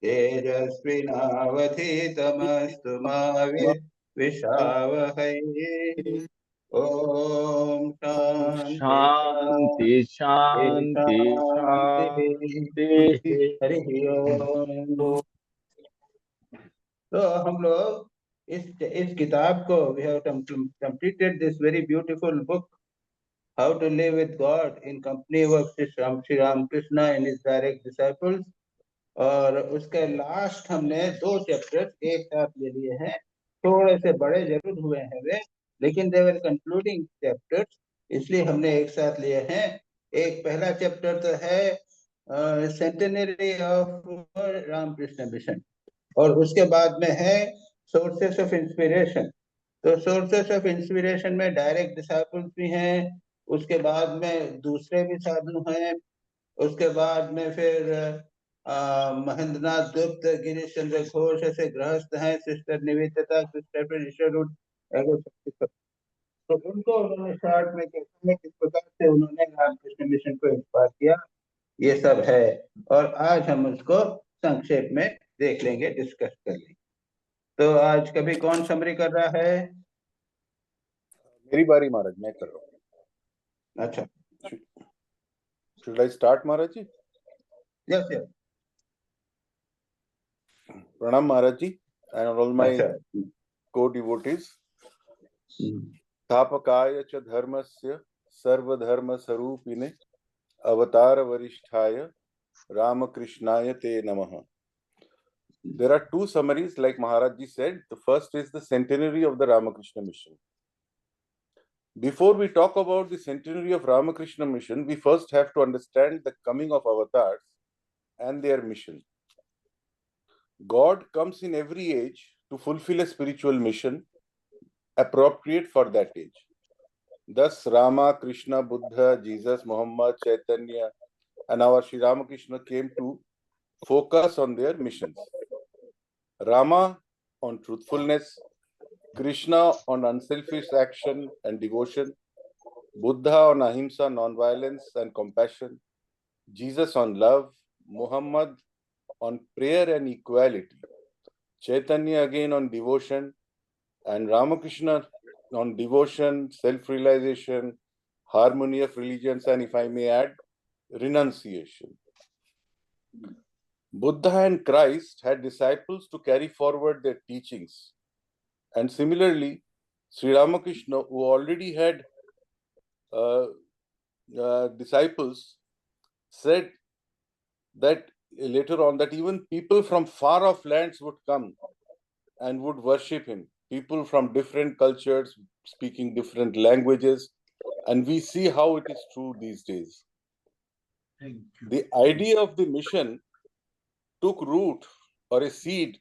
तेजस्विनावधीतमस्तु मा विद्विषावहै। ओम शांति शांति शांति शांति। हरि ओम। तो हम लोग इस किताब को we have completed this very beautiful book, How to Live with God in Company of Sri Ramakrishna and His Direct Disciples। और उसके लास्ट हमने 2 चैप्टर्स एक साथ ले लिए हैं। थोड़े से बड़े जरूर हुए हैं वे, लेकिन दे वर कंक्लूडिंग चैप्टर्स, इसलिए हमने एक साथ लिए हैं। एक पहला चैप्टर तो है सेंटेनरी ऑफ रामकृष्ण मिशन, और उसके बाद में है सोर्सेस ऑफ इंस्पिरेशन। तो सोर्सेस ऑफ इंस्पिरेशन में डायरेक्ट डिसाइपल्स भी हैं, उसके बाद में दूसरे भी साधु हैं, उसके बाद में फिर महेंद्रनाथ गुप्त, गिरीश चंद्र घोष ऐसे गृहस्थ हैं, सिस्टर निवेदिता, सिस्टर ईश्वरुड, तो उनको उन्होंने शॉर्ट में कहते हैं किस प्रकार से उन्होंने रामकृष्ण मिशन को इंस्पायर किया, ये सब है। और आज हम उसको संक्षेप में देख लेंगे, डिस्कस कर लेंगे। तो आज कभी कौन समरी कर रहा है? मेरी बारी महाराज, मैं कर रहा हूँ। अच्छा, should I start Maharaj ji? Yes yes. प्रणाम Maharaj ji and all my co-devotees। स्थापकाय च धर्मस्य सर्वधर्म स्वरूपिणे अवतार वरिष्ठाय रामकृष्णाय ते नमः। There are 2 summaries, like Maharaj ji said. The first is the centenary of the Ramakrishna mission. Before we talk about the centenary of Ramakrishna mission, we first have to understand the coming of avatars and their mission. God comes in every age to fulfill a spiritual mission appropriate for that age. Thus, Rama, Krishna, Buddha, Jesus, Muhammad, Chaitanya, and our Sri Ramakrishna came to focus on their missions. Rama on truthfulness, Krishna on unselfish action and devotion, Buddha on ahimsa, non-violence and compassion, Jesus on love, Muhammad on prayer and equality, Chaitanya again on devotion, and Ramakrishna on devotion, self-realization, harmony of religions, and if I may add, renunciation. Buddha and Christ had disciples to carry forward their teachings. And similarly, Sri Ramakrishna, who already had disciples, said that later on that even people from far off lands would come and would worship him. People from different cultures, speaking different languages, and we see how it is true these days. The idea of the mission took root or a seed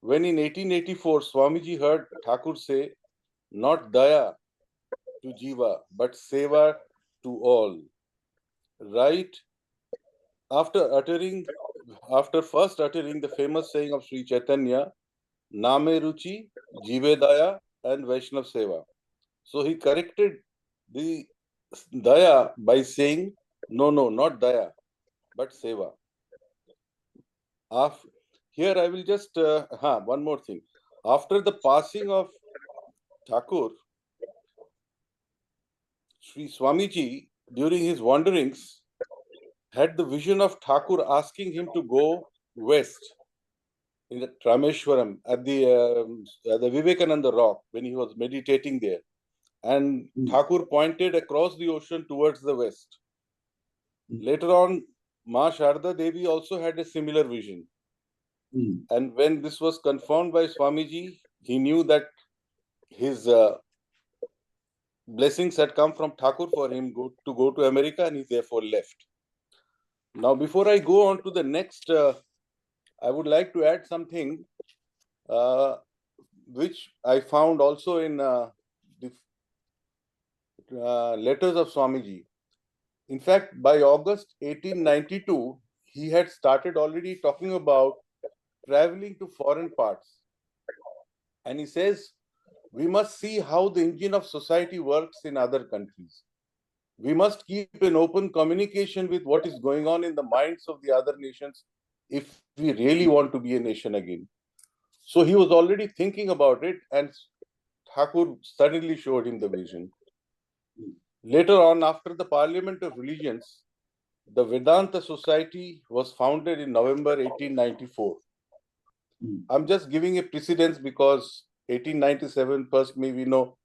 when in 1884 Swamiji heard Thakur say, "Not daya to jiva, but seva to all." Right after first uttering the famous saying of Sri Chaitanya, "Name ruchi, jive daya, and Vaishnav seva." So he corrected the daya by saying, "No, not daya, but seva." Here I will just one more thing. After the passing of Thakur, Sri Swamiji during his wanderings had the vision of Thakur asking him to go west in the Rameshwaram at the Vivekananda rock when he was meditating there, and Thakur pointed across the ocean towards the west. Later on, Ma Sharda Devi also had a similar vision. And when this was confirmed by Swamiji, he knew that his blessings had come from Thakur for him to go to America, and he therefore left. Now, before I go on to the next, I would like to add something which I found also in the letters of Swamiji. In fact, by August 1892, he had started already talking about traveling to foreign parts. And he says, we must see how the engine of society works in other countries. We must keep an open communication with what is going on in the minds of the other nations if we really want to be a nation again. So he was already thinking about it, and Thakur suddenly showed him the vision. Later on, after the Parliament of Religions, the Vedanta Society was founded in November 1894. I'm just giving a precedence because 1897, first may we know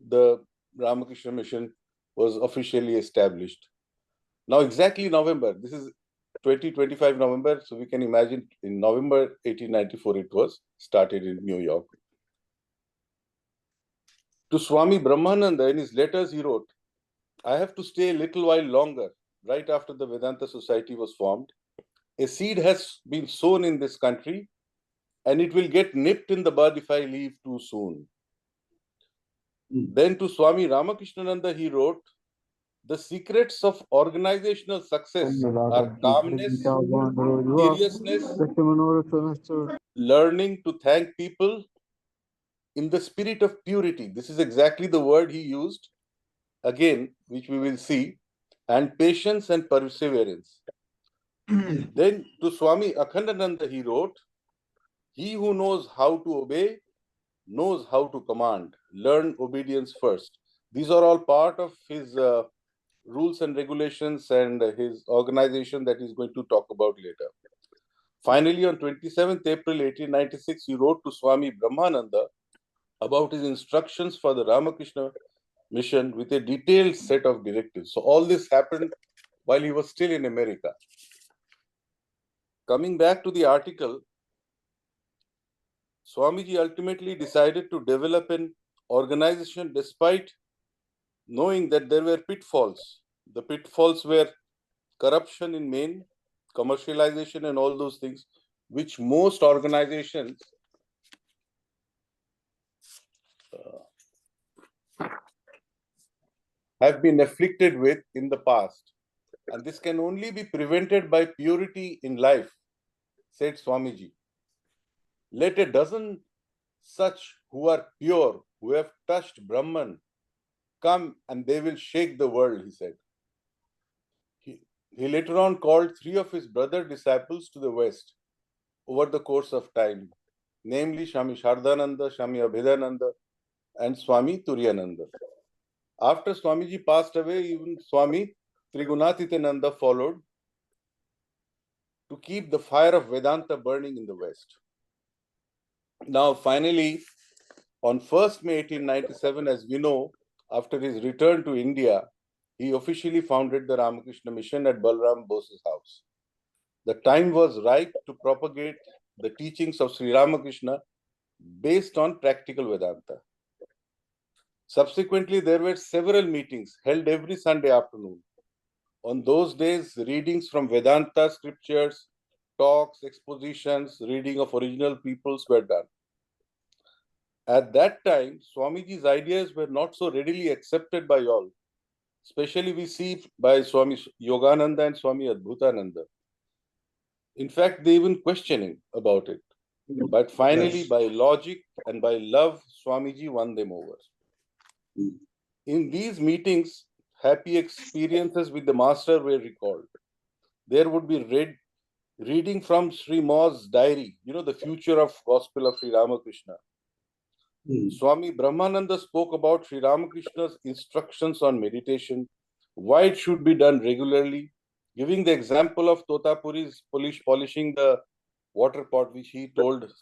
the Ramakrishna Mission was officially established. Now exactly November, this is 2025 November, so we can imagine in November 1894 it was started in New York. To Swami Brahmananda, in his letters he wrote, I have to stay a little while longer, right after the Vedanta Society was formed. A seed has been sown in this country, and it will get nipped in the bud if I leave too soon. Then to Swami Ramakrishnananda he wrote, the secrets of organizational success are calmness, seriousness, learning to thank people in the spirit of purity. This is exactly the word he used, again, which we will see, and patience and perseverance. Then to Swami Akhandananda he wrote, he who knows how to obey knows how to command. Learn obedience first. These are all part of his rules and regulations and his organization that he's going to talk about later. Finally, on 27th April 1896, he wrote to Swami Brahmananda about his instructions for the Ramakrishna Mission with a detailed set of directives. So all this happened while he was still in America. Coming back to the article, Swamiji ultimately decided to develop an organization despite knowing that there were pitfalls. The pitfalls were corruption in main, commercialization and all those things, which most organizations have been afflicted with in the past. And this can only be prevented by purity in life, said Swamiji. Let a dozen such who are pure, who have touched Brahman, come and they will shake the world, he said. He later on called 3 of his brother disciples to the West over the course of time, namely Swami Shardananda, Swami Abhedananda, and Swami Turiyananda. After Swamiji passed away, even Swami Trigunatitananda followed to keep the fire of Vedanta burning in the West. Now, finally, on 1st May 1897, as we know, after his return to India, he officially founded the Ramakrishna Mission at Balram Bose's house. The time was ripe to propagate the teachings of Sri Ramakrishna based on practical Vedanta. Subsequently, there were several meetings held every Sunday afternoon. On those days, readings from Vedanta scriptures, talks, expositions, reading of original peoples were done. At that time, Swamiji's ideas were not so readily accepted by all. Especially we see by Swami Yogananda and Swami Adbhutananda. In fact, they even questioning about it. But finally, by logic and by love, Swamiji won them over. In these meetings, happy experiences with the master were recalled. There would be reading from Sri Mau's diary, the future of Gospel of Sri Ramakrishna. Swami Brahmananda spoke about Sri Ramakrishna's instructions on meditation, why it should be done regularly, giving the example of Totapuri's polishing the water pot, which he told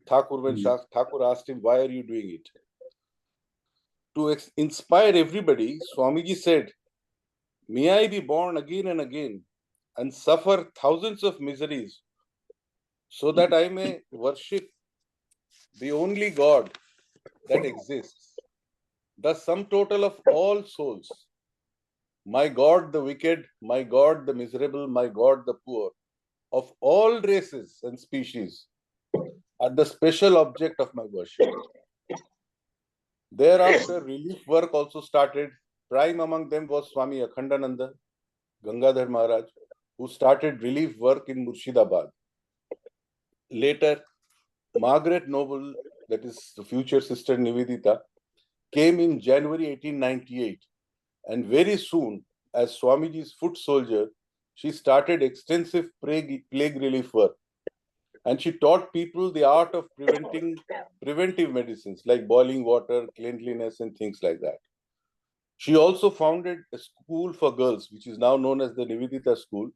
Thakur when Thakur asked him, why are you doing it? To inspire everybody, Swamiji said, may I be born again and again and suffer thousands of miseries so that I may worship the only God that exists, the sum total of all souls. My God the wicked, my God the miserable, my God the poor, of all races and species, are the special object of my worship. Thereafter, relief work also started. Prime among them was Swami Akhandananda, Gangadhar Maharaj, who started relief work in Murshidabad. Later, Margaret Noble, that is the future Sister Nivedita, came in January 1898. And very soon, as Swamiji's foot soldier, she started extensive plague relief work And she taught people the art of preventive medicines like boiling water, cleanliness, and things like that. She also founded a school for girls, which is now known as the Nivedita School,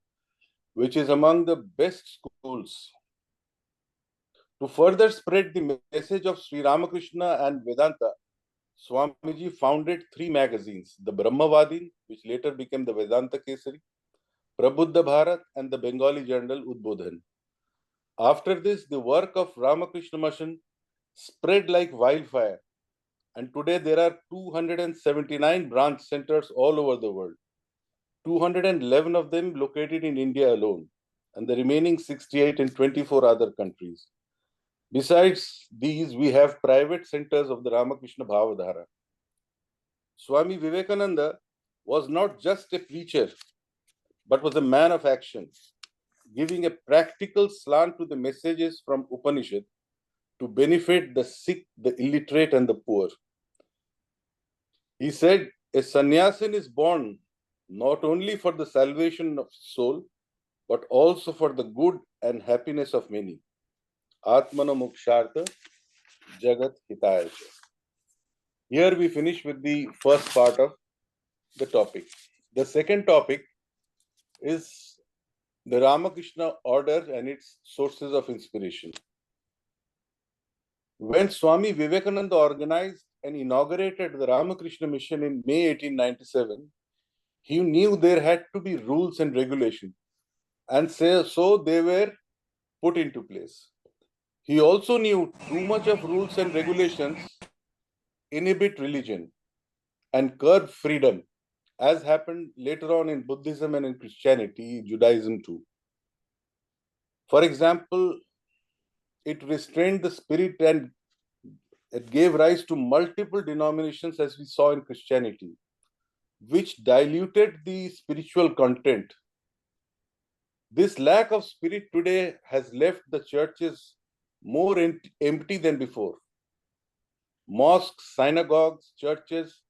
which is among the best schools. To further spread the message of Sri Ramakrishna and Vedanta, Swamiji founded 3 magazines, the Brahmavadin, which later became the Vedanta Kesari, Prabuddha Bharat, and the Bengali journal Udbodhan. After this, the work of Ramakrishna Mission spread like wildfire, and today there are 279 branch centers all over the world, 211 of them located in India alone, and the remaining 68 in 24 other countries. Besides these, we have private centers of the Ramakrishna Bhavadhara. Swami Vivekananda was not just a preacher, but was a man of action, giving a practical slant to the messages from Upanishad to benefit the sick, the illiterate, and the poor. He said, a sannyasin is born not only for the salvation of soul, but also for the good and happiness of many. Atmano Mukshartha Jagat Hitaya. Here we finish with the first part of the topic. The second topic is the Ramakrishna order and its sources of inspiration. When Swami Vivekananda organized and inaugurated the Ramakrishna Mission in May 1897, he knew there had to be rules and regulations, and so they were put into place. He also knew too much of rules and regulations inhibit religion and curb freedom, as happened later on in Buddhism and in Christianity, Judaism too. For example, it restrained the spirit and it gave rise to multiple denominations, as we saw in Christianity, which diluted the spiritual content. This lack of spirit today has left the churches more empty than before. Mosques, synagogues, churches,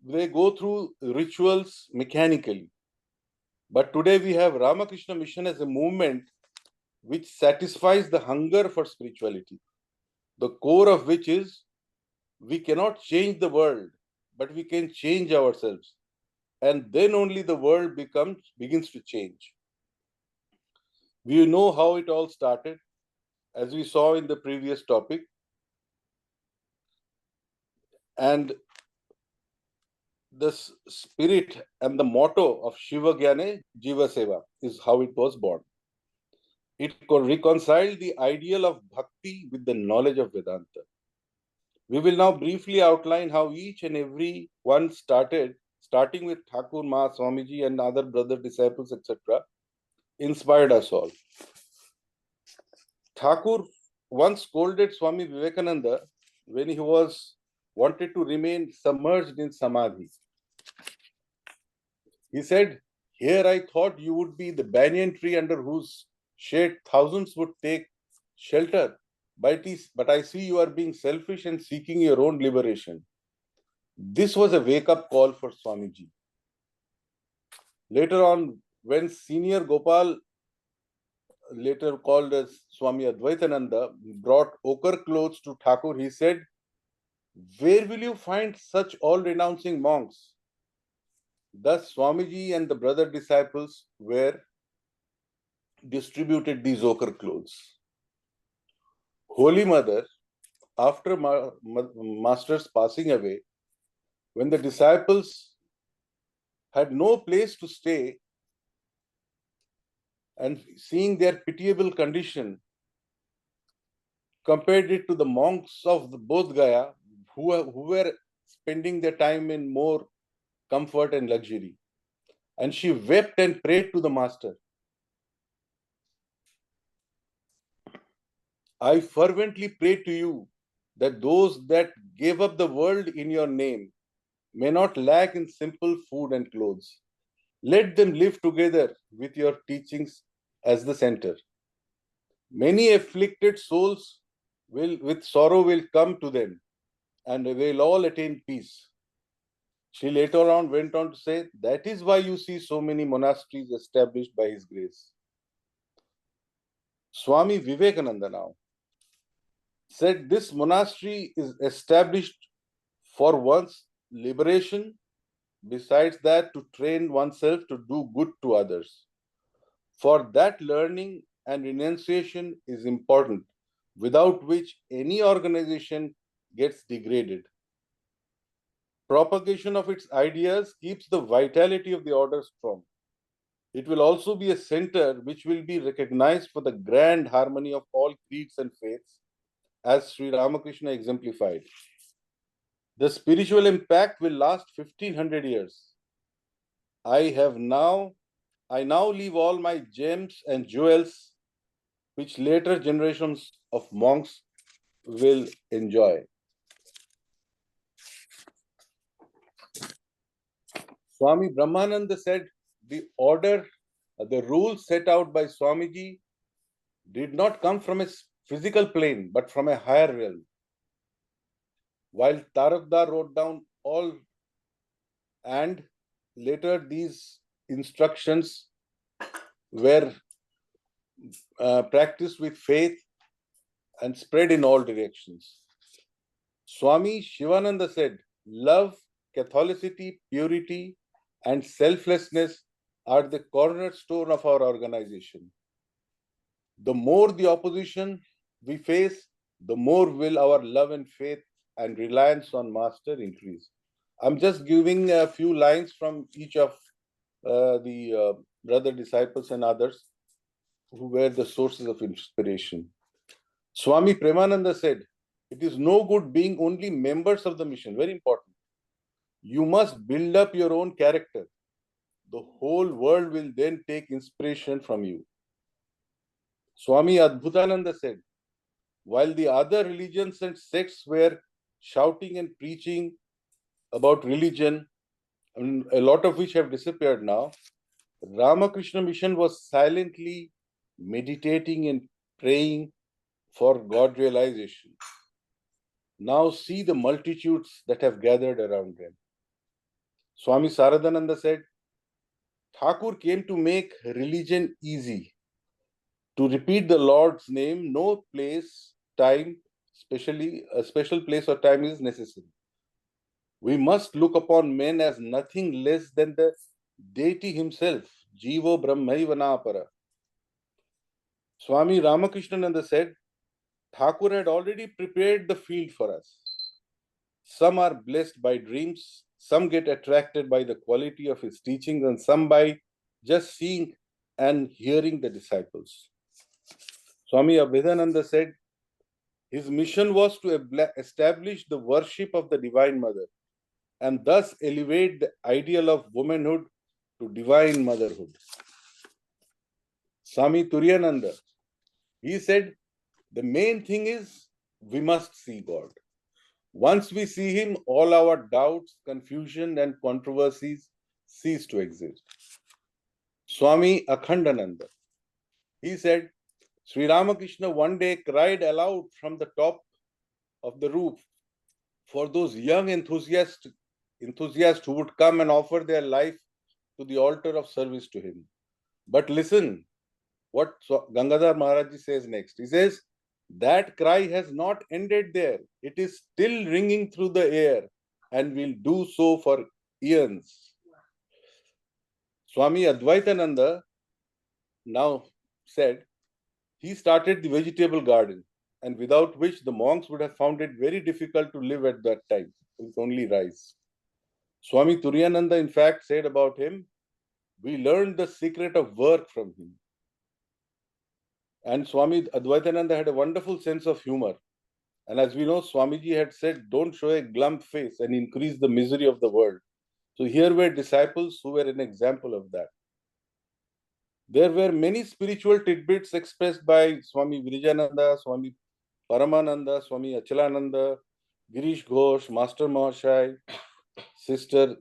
they go through rituals mechanically. But today we have Ramakrishna Mission as a movement which satisfies the hunger for spirituality, the core of which is we cannot change the world, but we can change ourselves. And then only the world begins to change. We know how it all started, as we saw in the previous topic. And the spirit and the motto of Shiva Gyane Jiva Seva is how it was born. It reconciled the ideal of bhakti with the knowledge of Vedanta. We will now briefly outline how each and every one starting with Thakur, Ma, Swamiji, and other brother disciples, etc., inspired us all. Thakur once scolded Swami Vivekananda when he wanted to remain submerged in samadhi. He said, "Here I thought you would be the banyan tree under whose shade thousands would take shelter, but I see you are being selfish and seeking your own liberation." This was a wake-up call for Swamiji. Later on, when senior Gopal, later called as Swami Advaitananda, brought ochre clothes to Thakur, he said, "Where will you find such all-renouncing monks?" Thus, Swamiji and the brother disciples were distributed these ochre clothes. Holy Mother, after Master's passing away, when the disciples had no place to stay, and seeing their pitiable condition, compared it to the monks of the Bodh Gaya, who were spending their time in more comfort and luxury. And she wept and prayed to the Master, "I fervently pray to you that those that gave up the world in your name may not lack in simple food and clothes. Let them live together with your teachings as the center. Many afflicted souls with sorrow will come to them, and they will all attain peace." She later on went on to say, "That is why you see so many monasteries established by His grace." Swami Vivekananda now said this monastery is established for one's liberation, besides that to train oneself to do good to others. For that learning and renunciation is important, without which any organization gets degraded. Propagation of its ideas keeps the vitality of the order strong. It will also be a center which will be recognized for the grand harmony of all creeds and faiths, as Sri Ramakrishna exemplified. The spiritual impact will last 1500 years. I now leave all my gems and jewels which later generations of monks will enjoy. Swami Brahmananda said the rules set out by Swamiji did not come from a physical plane, but from a higher realm. While Tarakdar wrote down all, and later these instructions were practiced with faith and spread in all directions. Swami Shivananda said, love, Catholicity, purity, and selflessness are the cornerstone of our organization. The more the opposition we face, the more will our love and faith and reliance on Master increase. I'm just giving a few lines from each of the brother disciples and others who were the sources of inspiration. Swami Premananda said, it is no good being only members of the mission. Very important. You must build up your own character. The whole world will then take inspiration from you. Swami Adbhutananda said, while the other religions and sects were shouting and preaching about religion, a lot of which have disappeared now, Ramakrishna Mission was silently meditating and praying for God realization. Now see the multitudes that have gathered around them. Swami Saradananda said, Thakur came to make religion easy. To repeat the Lord's name, no place, time, especially a special place or time is necessary. We must look upon men as nothing less than the deity himself, Jivo Brahmaiva Para. Swami Ramakrishnananda said, Thakur had already prepared the field for us. Some are blessed by dreams, some get attracted by the quality of his teachings, and some by just seeing and hearing the disciples. Swami Abhedananda said, his mission was to establish the worship of the Divine Mother and thus elevate the ideal of womanhood to divine motherhood. Swami Turiyananda, he said, the main thing is we must see God. Once we see him, all our doubts, confusion, and controversies cease to exist. Swami Akhandananda, he said, Sri Ramakrishna one day cried aloud from the top of the roof for those young enthusiasts who would come and offer their life to the altar of service to him. But listen what Gangadhar Maharaj says next. He says, that cry has not ended there. It is still ringing through the air and will do so for eons. Swami Advaitananda now said, he started the vegetable garden, and without which the monks would have found it very difficult to live at that time, with only rice. Swami Turiyananda, in fact, said about him, we learned the secret of work from him. And Swami Advaitananda had a wonderful sense of humor. And as we know, Swamiji had said, don't show a glum face and increase the misery of the world. So here were disciples who were an example of that. There were many spiritual tidbits expressed by Swami Virijananda, Swami Paramananda, Swami Achalananda, Girish Ghosh, Master Mahashai, Sister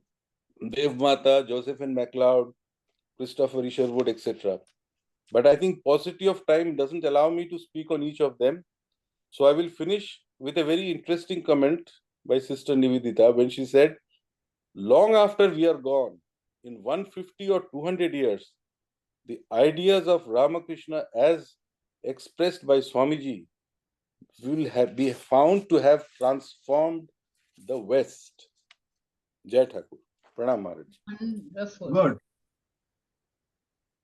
Dev Mata, Josephine MacLeod, Christopher Isherwood, etc. But I think paucity of time doesn't allow me to speak on each of them. So I will finish with a very interesting comment by Sister Nivedita when she said, long after we are gone, in 150 or 200 years, the ideas of Ramakrishna as expressed by Swamiji will be found to have transformed the West. Jai Thakur. Pranam Maharaj. Wonderful. Good.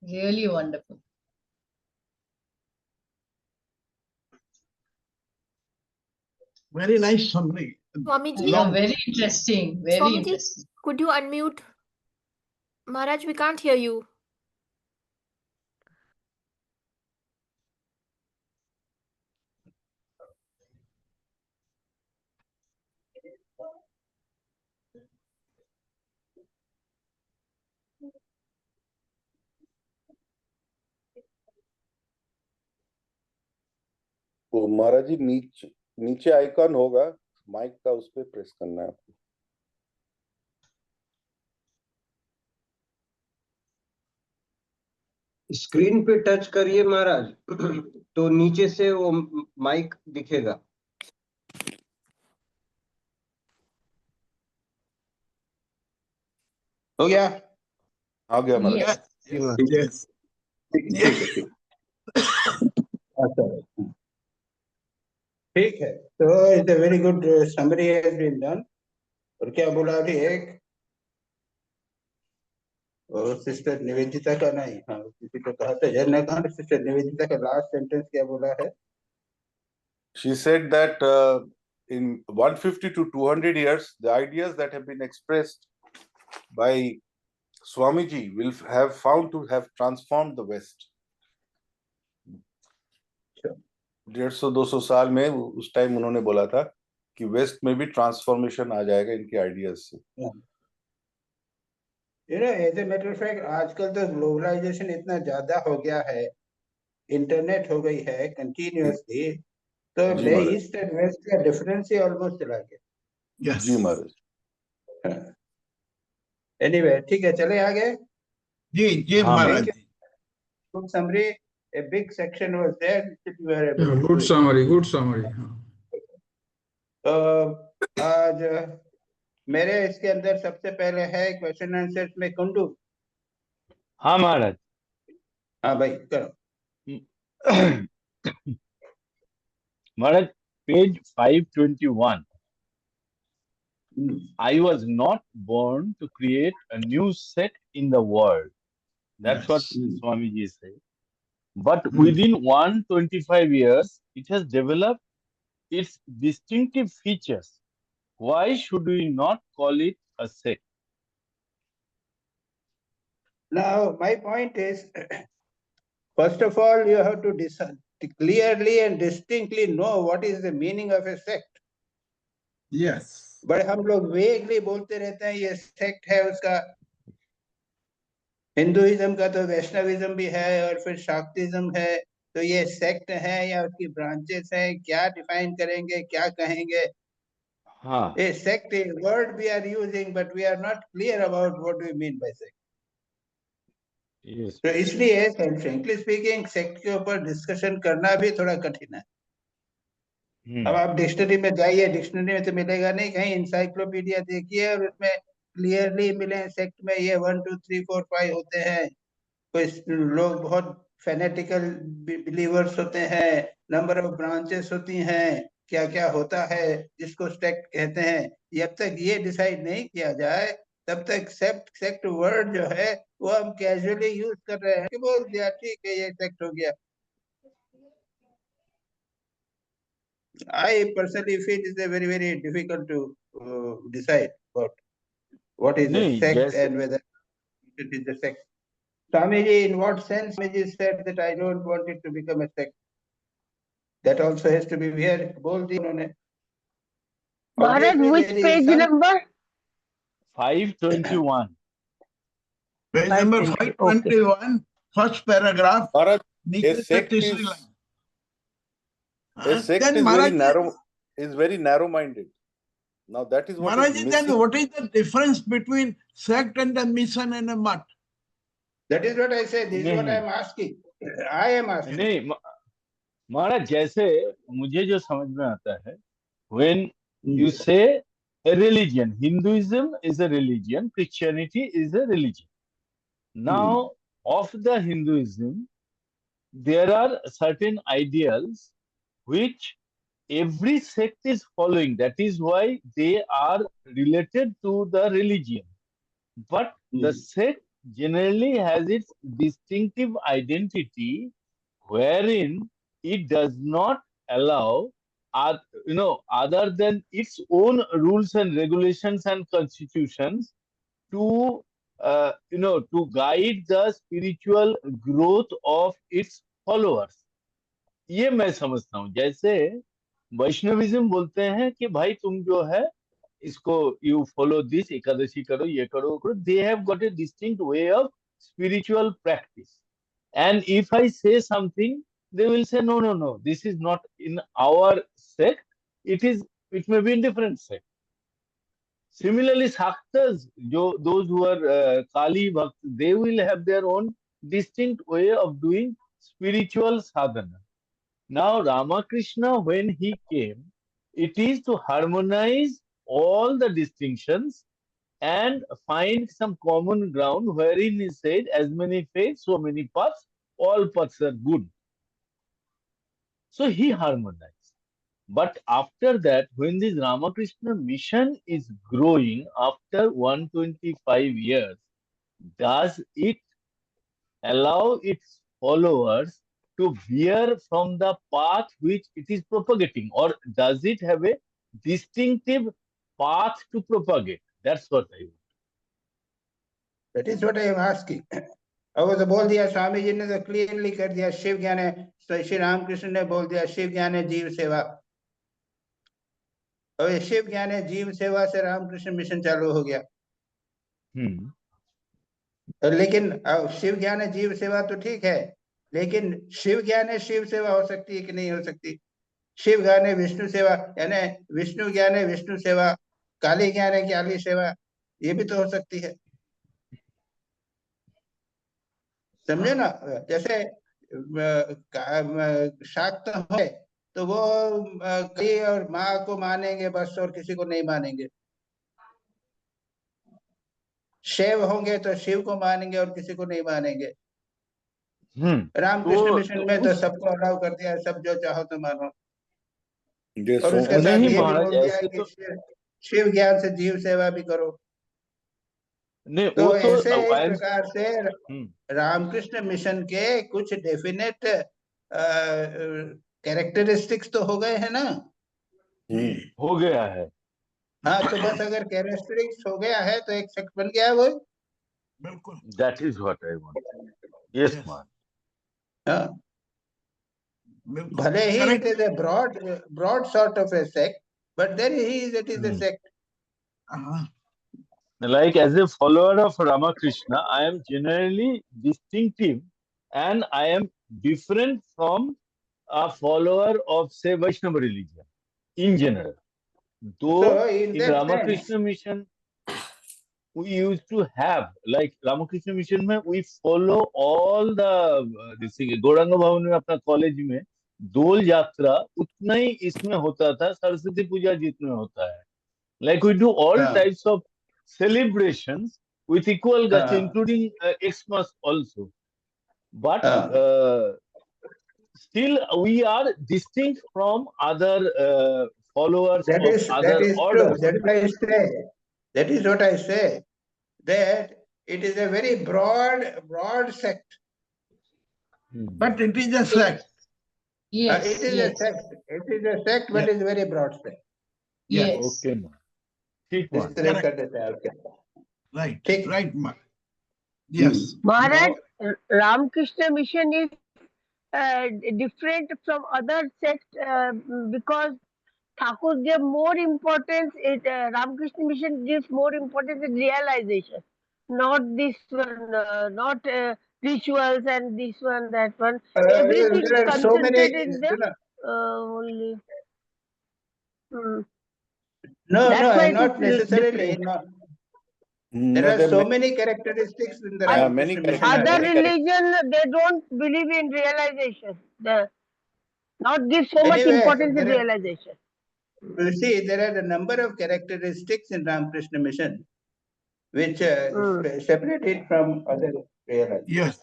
Really wonderful. Very nice summary. Swamiji, Yeah, very interesting. Very Swamiji? interesting. could you unmute? Maharaj, we can't hear you. तो महाराज जी नीचे icon होगा mic का, उस पर press करना है आपको। Screen पे टच करिए महाराज तो नीचे से वो माइक दिखेगा। हो गया? आ गया महाराज। Yes. Yes. ठीक है, तो it's a very good summary has been done. और क्या बोला अभी एक और सिस्टर निवेदिता का नहीं, हाँ किसी को कहा था जन ने कहा, सिस्टर निवेदिता का लास्ट सेंटेंस क्या बोला है? She said that in 150 to 200 years, the ideas that have been expressed by Swamiji will have found to have transformed the West. 150-200 साल में उस टाइम उन्होंने बोला था कि वेस्ट में भी ट्रांसफॉर्मेशन आ जाएगा इनके आइडियाज से। As a matter of fact आजकल तो ग्लोबलाइजेशन इतना ज्यादा हो गया है, इंटरनेट हो गई है कंटिन्यूअसली, तो जी महाराज। ईस्ट एंड वेस्ट का डिफरेंस ही ऑलमोस्ट चला गया। Yes. जी महाराज। एनीवे ठीक है, चले आगे। जी हाँ, Maharaj. Good summary, a big section was there which you were able to Good do it. summary, good summary. तो आज मेरे इसके अंदर सबसे पहले है क्वेश्चन आंसर में कुंडू। हाँ महाराज। हाँ भाई करो। महाराज, page 521. I was not born to create a new sect in the world. That's what Swamiji said. But within 125 years, it has developed its distinctive features. Why should we not call it a sect? Now my point is, first of all, you have to clearly and distinctly know what is the meaning of a sect. Yes. बड़े हम लोग vaguely बोलते रहते हैं ये sect है, उसका Hinduism का तो वैष्णविज्म भी है और फिर शाक्तिज्म है, तो ये सेक्ट है या उसकी ब्रांचेस हैं, क्या डिफाइन करेंगे, क्या कहेंगे? हाँ। A sect is a word we are using, but we are not clear about what we mean by sect. Yes. तो इसलिए frankly speaking सेक्ट के ऊपर डिस्कशन करना भी थोड़ा कठिन है। अब आप डिक्शनरी में जाइए, डिक्शनरी में तो मिलेगा नहीं, कहीं इंसाइक्लोपीडिया देखिए और उसमें क्लियरली मिले सेक्ट में ये 1 2 3 4 5 होते हैं। कोई लोग बहुत फेनेटिकल बिलीवर्स होते हैं, नंबर ऑफ ब्रांचेस होती हैं, क्या क्या होता है जिसको सेक्ट कहते हैं। जब तक ये डिसाइड नहीं किया जाए तब तक सेक्ट वर्ड जो है वो हम कैजुअली यूज कर रहे हैं कि बोल दिया ठीक है ये सेक्ट हो गया। I personally feel it's a very difficult to decide about what is a sect and whether it is a sect. Swamiji, in what sense Swamiji said that I don't want it to become a sect? That also has to be here. बोल दी उन्होंने। Maharaj, which page number? 521. Page number 521, first paragraph. महाराज, नीचे a से sect तीसरी is line. a sect Then is very Maharaj, narrow, is very narrow-minded. Now that is what Maharaj, is then missing. what is the difference between sect and a mission and a mutt? That is what I said. This is what I नहीं। am asking. I am asking. नहीं महाराज, जैसे मुझे जो समझ में आता है, when you say a religion, Hinduism is a religion, Christianity is a religion. Now, of the Hinduism, there are certain ideals which every sect is following. That is why they are related to the religion. But the sect generally has its distinctive identity, wherein it does not allow, other than its own rules and regulations and constitutions to, to guide the spiritual growth of its followers. ये मैं समझता हूँ. जैसे Vaishnavism बोलते हैं कि भाई तुम जो है इसको यू फॉलो दिस, एकादशी करो, ये करो, वो करो. They have got a distinct way of spiritual practice, and if I से something they will say no, no, no, this is not in our sect, it may be in different sect. Similarly, Shaktas, those who are Kali Bhakt, they will have their own distinct way of doing spiritual sadhana. Now, Ramakrishna, when he came, it is to harmonize all the distinctions and find some common ground wherein he said, as many faiths, so many paths, all paths are good. So he harmonized. But after that, when this Ramakrishna mission is growing after 125 years, does it allow its followers to veer from the path which it is propagating, or does it have a distinctive path to propagate? That's what I want. That is what I am asking. और तो बोल दिया स्वामी जी ने, तो clearly कर दिया, शिव ज्ञान है. तो श्री रामकृष्ण ने बोल दिया शिव ज्ञान है जीव सेवा. और ये शिव ज्ञान है जीव सेवा से रामकृष्ण मिशन चालू हो गया. लेकिन शिव ज्ञान है जीव सेवा तो ठीक है, लेकिन शिव ज्ञान है शिव सेवा हो सकती है कि नहीं हो सकती? शिव ज्ञान है विष्णु सेवा, यानी विष्णु ज्ञान है विष्णु सेवा, काली ज्ञान है काली सेवा, ये भी तो हो सकती है. समझे ना? जैसे शाक्त है तो वो कली और माँ को मानेंगे बस, और किसी को नहीं मानेंगे. शैव होंगे तो शिव को मानेंगे और किसी को नहीं मानेंगे. रामकृष्ण मिशन में तो सबको अलाउ कर दिया, सब जो चाहो तो मानो. और उसके साथ ये भी बोल दिया कि शिव ज्ञान से जीव सेवा भी करो. तो ऐसे इस प्रकार से रामकृष्ण मिशन के कुछ डेफिनेट कैरेक्टरिस्टिक्स तो हो गए हैं ना. हो गया है. हाँ, तो बस अगर कैरेक्टरिस्टिक्स हो गया है तो एक सेक्ट बन गया है वो. बिल्कुल. That is what I want. Yes, man. हाँ, भले ही it is a broad sort of a sect, but then it is a sect. Like as a follower of Ramakrishna, I am generally distinctive and I am different from a follower of, say, Vaishnava religion in general. Though So in Ramakrishna mission, we used to have, like Ramakrishna mission में we follow all the this thing. Gaurang भवन में अपना college में डोल यात्रा उतना ही इसमें होता था, सरस्वती पूजा जितने होता है. Like we do all types of celebrations with equal gusto, including Xmas also. But still we are distinct from other followers of other orders. That is what I say. That it is a very broad sect. But it is a sect. Yes. It is a sect. It is a sect, but it is very broad sect. Yes. Okay, ma. Right. Right, ma. Yes. Maharaj, Ramakrishna mission is different from other sects because Thakur gave more importance. Ramakrishna mission gives more importance in realization, not this one, not rituals and this one, that one. Everything There are so many. concentrated in the only. No, That's why not it is necessarily. different. No. There are so many characteristics in the Ramakrishna mission. Other religion, they don't believe in realization. They not give so much importance in realization. You see, there are a number of characteristics in Ramakrishna mission which separate it from other realizations. Yes.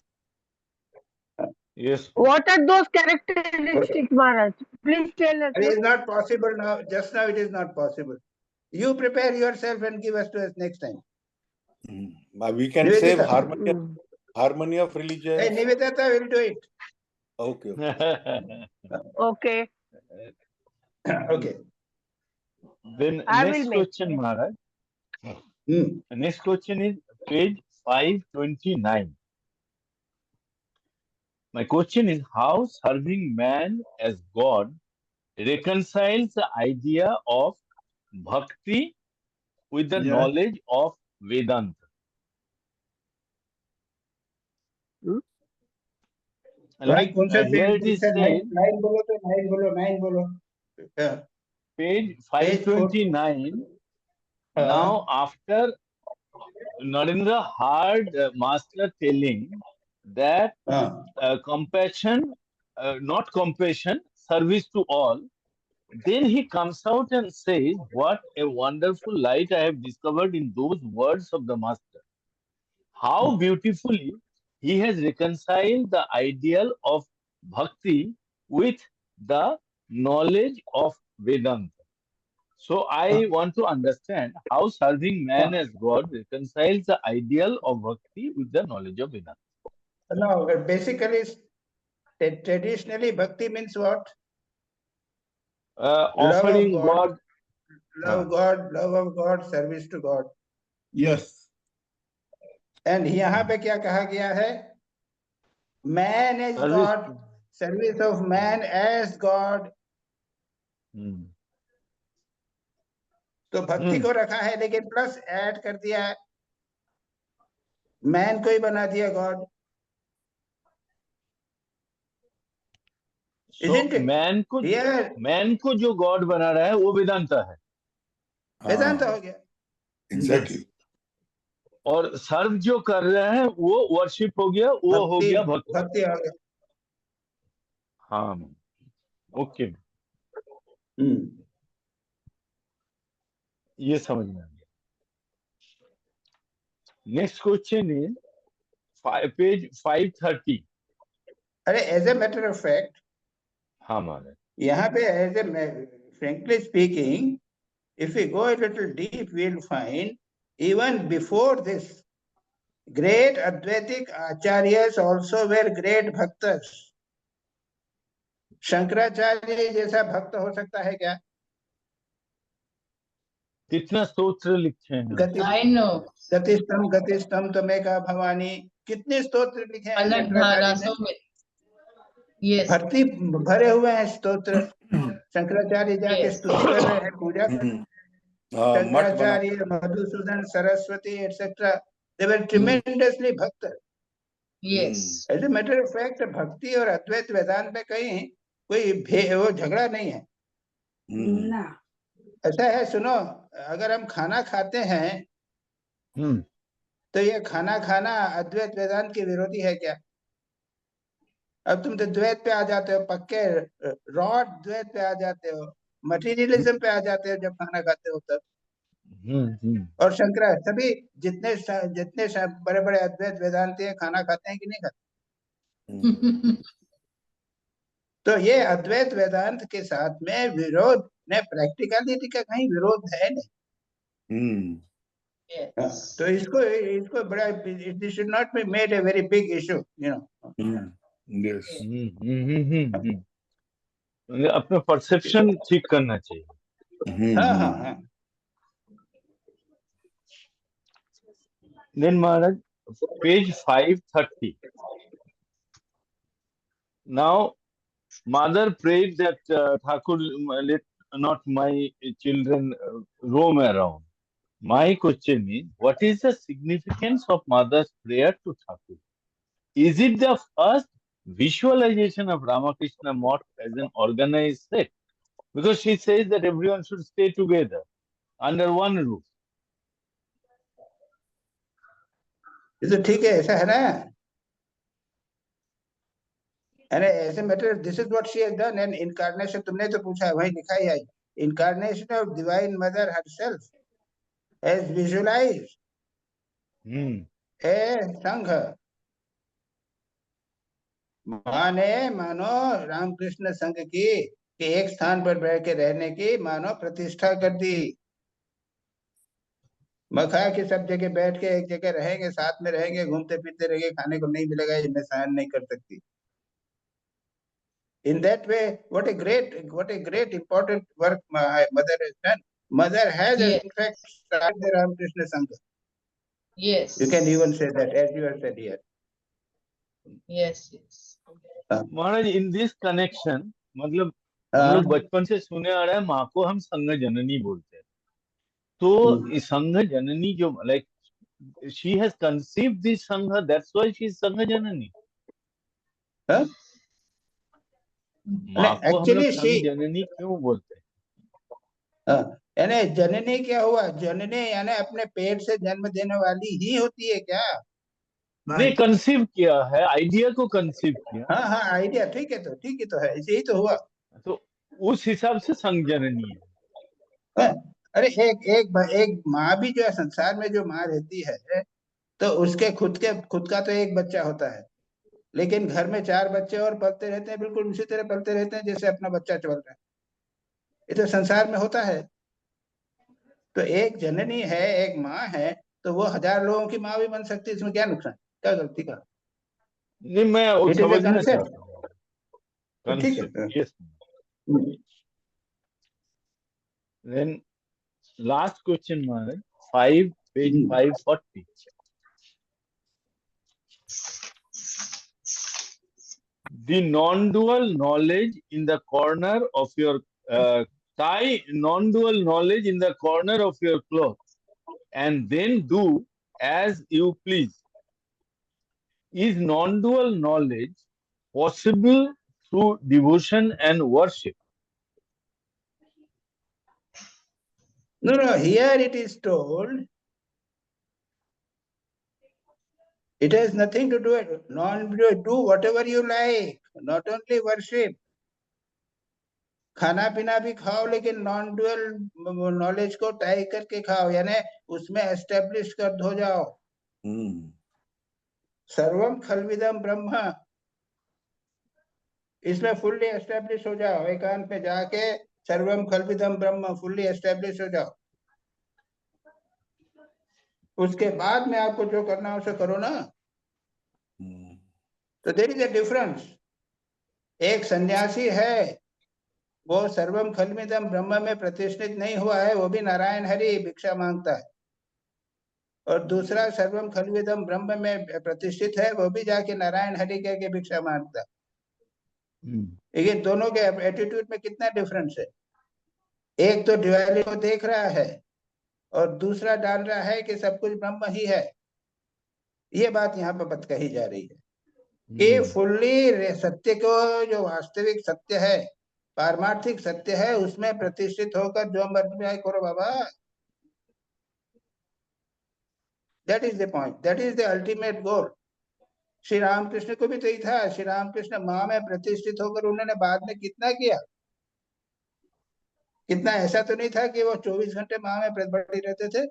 Yes. What are those characteristics, Maharaj? Please tell us. It is not possible now. Just now it is not possible. You prepare yourself and give us to us next time. We can save Nivedita. harmony of religion. Hey, Nivedita will do it. Okay. Okay. Okay. Then I next will make. question, Maharaj. Hmm. The next question is page 529. My question is how serving man as God reconciles the idea of bhakti with the Yeah. knowledge of Vedanta. Like कौन सा here it is said, nine बोलो तो nine बोलो. Yeah. page 529. Now after Narendra heard Master telling that compassion, not compassion, service to all, then he comes out and says, what a wonderful light I have discovered in those words of the Master. How beautifully he has reconciled the ideal of bhakti with the knowledge of Vedanta. So I want to understand how serving man as God reconciles the ideal of bhakti with the knowledge of Vedanta. No, basically, traditionally, bhakti means what? Offering God. Love of God, service to God. Yes. And यहाँ पे क्या कहा गया है? Man is God, service of man as God. तो भक्ति को रखा है लेकिन प्लस ऐड कर दिया है, मैन को ही बना दिया गॉड. मैन को जो गॉड बना रहा है वो वेदांता है. वेदांता हो गया. एग्जैक्टली. और सर्व जो कर रहे हैं वो वर्शिप हो गया, वो हो गया भक्ति हो गया. हाँ, ओके. ये समझ में आ गया. Next question is page 530. अरे as a matter of fact, हाँ माने यहाँ पे as a frankly speaking, if we go a little deep, we'll find even before this, great Advaitic acharyas also were great bhaktas. Shankaracharya जैसा भक्त हो सकता है क्या? कितना स्तोत्र लिखे हैं? गतिस्तम तमेका भवानी, कितने स्तोत्र लिखे हैं शंकराचार्य ने? भक्ति भरे हुए हैं स्तोत्र. शंकराचार्य जाके स्तुति कर रहे हैं, पूजा कर रहे हैं. Shankaracharya, Madhusudan Saraswati etcetera, they were tremendously भक्त. Yes. As a matter of fact, भक्ति और अद्वैत वेदांत में कहीं कोई वो झगड़ा नहीं है. ऐसा है, सुनो, अगर हम खाना खाते हैं तो ये खाना खाना अद्वैत वेदांत के विरोधी है क्या? अब तुम तो द्वैत पे आ जाते हो, पक्के रॉड द्वैत पे आ जाते हो, मटेरियलिज्म पे आ जाते हो जब खाना खाते हो तब. और शंकरा सभी जितने बड़े बड़े अद्वैत वेदांती हैं खाना खाते हैं कि नहीं खाते? तो ये अद्वैत वेदांत के साथ में विरोध ने, प्रैक्टिकलिटी का कहीं विरोध है नहीं. तो इसको बड़ा, it should not be made a very big issue, you know. Yes. अपना परसेप्शन ठीक करना चाहिए. हाँ. Then Maharaj, page 530. Now, mother prayed that Thakur, let not my children roam around. My question is, what is the significance of mother's prayer to Thakur? Is it the first visualization of Ramakrishna Math as an organized sect? Because she says that everyone should stay together under one roof. तो ठीक है, ऐसा है ना. And as a matter, this is what she has done. And incarnation, तुमने तो पूछा, वही लिखा ही है. Incarnation of Divine Mother herself has visualized a Sangha. मानो रामकृष्ण संघ की कि एक स्थान पर बैठ के रहने की मानो प्रतिष्ठा कर दी। मखा कि सब जगह बैठ के एक जगह रहेंगे, साथ में रहेंगे, घूमते फिरते रहेंगे, खाने को नहीं मिलेगा, ये मैं सहन नहीं कर सकती। In that way, what a great important work my mother has done. Mother has Yes. in fact started the Ramakrishna Sangha. Yes. You can even say that, as you have said here. Yes, yes. Maharaj in this connection मतलब हम लोग बचपन से सुने आ रहे हैं माँ को हम संघ जननी बोलते हैं, तो इस संघ जननी जो like she has conceived this संघ, दैट्स व्हाई शी इज संघ जननी। हाँ? माँ को हम लोग Actually, संघ she जननी क्यों बोलते हैं? यानी जननी क्या हुआ? जननी यानी अपने पेट से जन्म देने वाली ही होती है क्या? नहीं, कंसीव किया है, आइडिया को कंसीव किया। हाँ हाँ, आइडिया ठीक है, तो ठीक ही तो है, इसे ही तो हुआ। तो उस हिसाब से संघ जननी है। हाँ, अरे एक माँ भी जो है, संसार में जो माँ रहती है, तो उसके खुद का तो एक बच्चा होता है, लेकिन घर में 4 बच्चे और पलते रहते हैं, बिल्कुल उसी तरह पलते रहते हैं जैसे अपना बच्चा चल रहा है। ये तो संसार में होता है। तो एक जननी है, एक माँ है, तो वो 1000 लोगों की माँ भी बन सकती है, इसमें क्या नुकसान, क्या गलती का? नहीं, मैं वो इट इज ए समझना कंसेप्ट। चाहता हूँ। ठीक है। Concept, yes. Then last question Maharaj, 5 page 540। The non-dual knowledge in the corner of your tie non-dual knowledge in the corner of your cloth and then do as you please. Is non-dual knowledge possible through devotion and worship? No, here it is told it has nothing to do with do whatever you like, not only worship. खाना पीना भी खाओ, लेकिन non dual knowledge को tie करके खाओ, यानी उसमें एस्टेब्लिश कर हो जाओ। सर्वम खलविदम ब्रह्म, इसमें फुल्ली एस्टेब्लिश हो जाओ, एकांत में जाके सर्वम खलविदम ब्रह्म फुल्ली एस्टेब्लिश हो जाओ। उसके बाद में आपको जो करना है उसे करो ना। तो देयर इज अ डिफरेंस। एक सन्यासी है, वो सर्वम खलविदम ब्रह्म में प्रतिष्ठित नहीं हुआ है, वो भी नारायण हरि भिक्षा मांगता है, और दूसरा सर्वम खलविदम ब्रह्म में प्रतिष्ठित है, वो भी जाके नारायण हरि कह के भिक्षा मांगता है। लेकिन दोनों के एटीट्यूड में कितना डिफरेंस है। एक तो ड्युअलिटी को देख रहा है और दूसरा डाल रहा है कि सब कुछ ब्रह्म ही है। ये बात यहाँ पर बात कही जा रही है कि फुल्ली सत्य को, जो वास्तविक सत्य है, पारमार्थिक सत्य है, उसमें प्रतिष्ठित होकर जो मर्जी करो बाबा। That is the point, that is the ultimate goal. Shri Ramakrishna को भी तो ही था। श्री रामकृष्ण माँ में प्रतिष्ठित होकर उन्होंने बाद में कितना किया, कितना, ऐसा तो नहीं था कि वो 24 घंटे माँ में बड़ी रहते थे।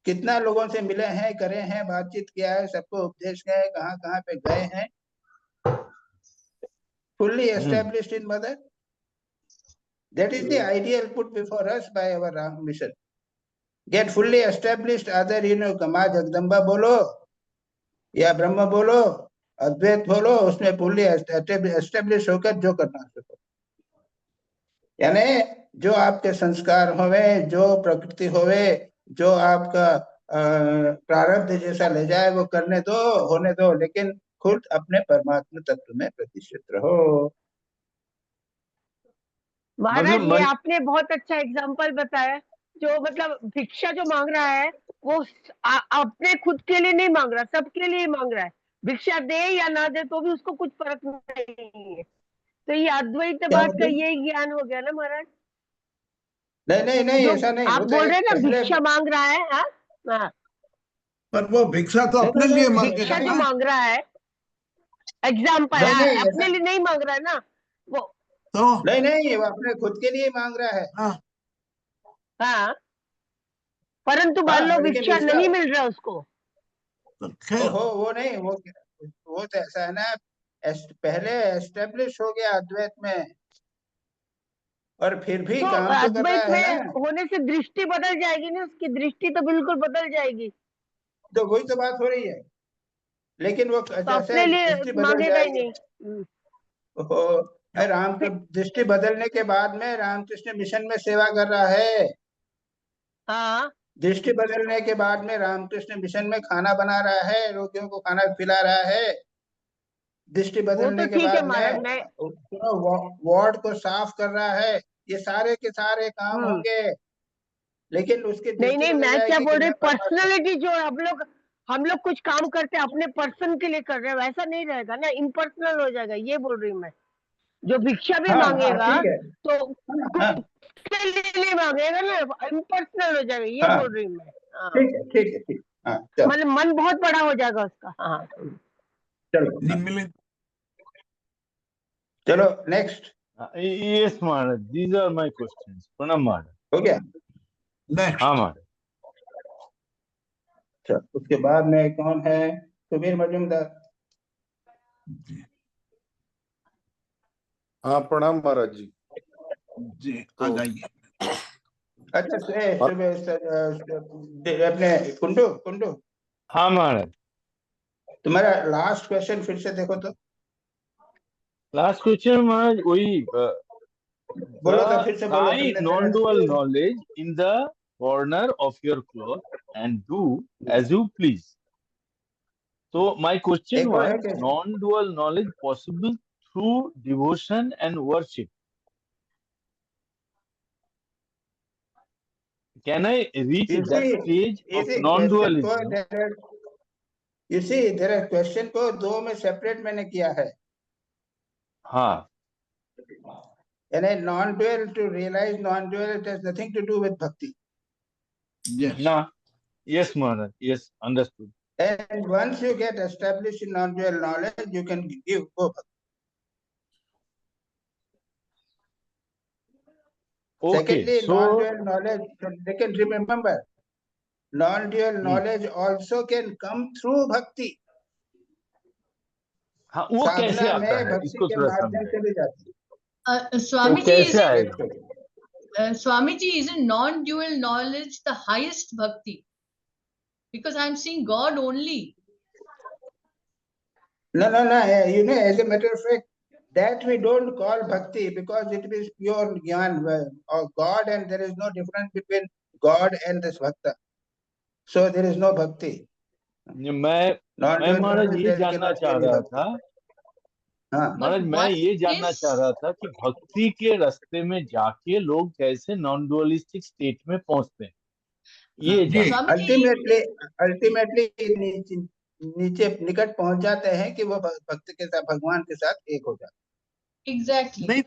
कितना लोगों से मिले हैं, करे हैं, बातचीत किया है, सबको उपदेश गए, कहाँ कहाँ पे गए हैं। fully established in mother. That is the ideal put before us by our Ram mission. Get fully established, other माँ जगदम्बा बोलो या ब्रह्म बोलो, अद्वैत बोलो, उसमें fully established होकर जो करना सको। यानी जो आपके संस्कार होवे, जो प्रकृति होवे, जो आपका प्रारब्ध जैसा ले जाए वो करने दो, होने दो, लेकिन खुद अपने परमात्मा तत्व में प्रतिष्ठित रहो। महाराज ये आपने बहुत अच्छा एग्जाम्पल बताया। जो मतलब भिक्षा जो मांग रहा है वो अपने खुद के लिए नहीं मांग रहा, सबके लिए मांग रहा है। भिक्षा दे या ना दे तो भी उसको कुछ फर्क नहीं है। तो ये अद्वैतवाद का यही ज्ञान हो गया ना महाराज। नहीं ऐसा नहीं। आप बोल रहे हैं ना भिक्षा मांग रहा है। हाँ, पर वो भिक्षा तो अपने लिए मांग भिक्षा जो मांग रहा है, एग्जाम्पल अपने लिए नहीं मांग रहा है ना वो। तो नहीं वो अपने खुद के लिए मांग रहा है। हाँ, परंतु मान लो भिक्षा नहीं मिल रहा उसको, वो नहीं, वो तो ऐसा है ना, पहले एस्टेब्लिश हो गया अद्वैत में, और फिर भी तो काम तो कर रहा अद्वैत है में ना। होने से दृष्टि बदल जाएगी ना, उसकी दृष्टि तो बिल्कुल बदल जाएगी, तो वही तो बात हो रही है, लेकिन वो तो जैसे अपने लिए दृष्टि बदल मांगेगा ही जाएगी। नहीं। राम फिर दृष्टि बदलने के बाद में रामकृष्ण मिशन में सेवा कर रहा है। हाँ, दृष्टि बदलने के बाद में रामकृष्ण मिशन में खाना बना रहा है, रोगियों को खाना खिला रहा है। दृष्टि वो बदलने तो के ठीक है बाद महाराज, में मैं वार्ड को साफ कर रहा है। ये सारे के सारे काम होंगे, लेकिन उसकी नहीं दृष्टि नहीं, बदल मैं क्या जाएगी कि बोल रही, मैं परमात्मा। पर्सनालिटी जो हम लोग कुछ काम करते हैं अपने पर्सन के लिए कर रहे हैं, वैसा नहीं रहेगा ना, इम्पर्सनल हो जाएगा, ये बोल रही हूँ मैं। जो भिक्षा भी हाँ हाँ मांगेगा ठीक है। तो हाँ उसके लिए नहीं मांगेगा ना, इम्पर्सनल हो जाएगा, ये हाँ बोल रही हूँ मैं। हाँ, ठीक है ठीक है ठीक। हाँ चलो मतलब मन बहुत बड़ा हो जाएगा उसका। हाँ चलो हाँ, Limited. चलो next. Yes, Maharaj. These are my questions. Pranam Maharaj. हो गया। Next. हाँ Maharaj. चलो उसके बाद में कौन है? सुबीर मजूमदार। हाँ प्रणाम महाराज जी। जी आ तो जाइए। अच्छा अपने कुंडू कुंडू, हाँ Maharaj. तुम्हारा लास्ट क्वेश्चन फिर से देखो तो। Last question, Maharaj. वही बोलो तो the फिर से बोलो, try तुमने non-dual knowledge in the corner of your cloth and do as you please. So my question एक और है was कि non-dual knowledge possible through devotion and worship. Can I reach you that see, stage you of see question को non-dualism? you see there question को दो में separate मैंने किया है। हाँ. यानी non dual, to realise non dual, it has nothing to do with bhakti. Yes. Nah. Yes, Maharaj. Yes, understood. And once you get established in non dual knowledge, you can give go bhakti. Okay, Secondly, so non dual knowledge, they can remember, non dual knowledge also can come through bhakti। हाँ वो कैसे साधना आता में है, भक्ति इसको के थोड़ा माध्यम समझाइए। से भी जाती वो Swamiji, कैसे आएगा? Swamiji, isn't non-dual knowledge the highest bhakti? Because I'm seeing God only. है। No, you know, as a matter of fact, that we don't call bhakti because it is pure jnana of God, and there is no difference between God and this bhakta. So there is no bhakti. मैं Non-dual महाराज knowledge, ये there जानना cannot be चाह any रहा bhakti। था, हाँ महाराज But मैं one ये जानना is, चाह रहा था कि भक्ति के रास्ते में जाके लोग कैसे नॉन डुअलिस्टिक स्टेट में पहुंचते हैं, ये जी जानना। अल्टीमेटली नीचे निकट पहुंच जाते हैं कि वो भक्त के साथ, भगवान के साथ एक हो जाते exactly. नहीं,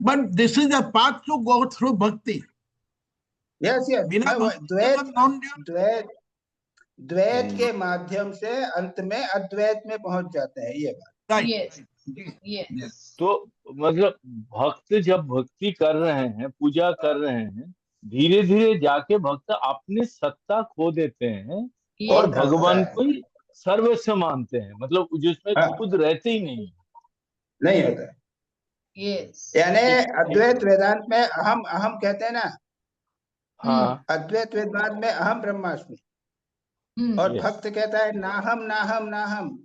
but this is a path to go through bhakti. हैं। यस यस, बिना द्वैत non-dual द्वैत द्वैत के माध्यम से अंत में अद्वैत में पहुंच जाते हैं, ये बात। right. Yes, जी, yes. yes. तो मतलब भक्त जब भक्ति कर रहे हैं, पूजा कर रहे हैं, धीरे धीरे जाके भक्त अपनी सत्ता खो देते हैं और Yes. भगवान को ही सर्वस्व मानते हैं, मतलब जिसमें हाँ, खुद रहते ही नहीं। नहीं होता है। Yes. यानी ठीक, अद्वैत वेदांत में अहम अहम कहते हैं ना, हाँ अद्वैत वेदांत में अहम ब्रह्मास्मि, और yes, भक्त कहता है नाहम नाहम नाहम।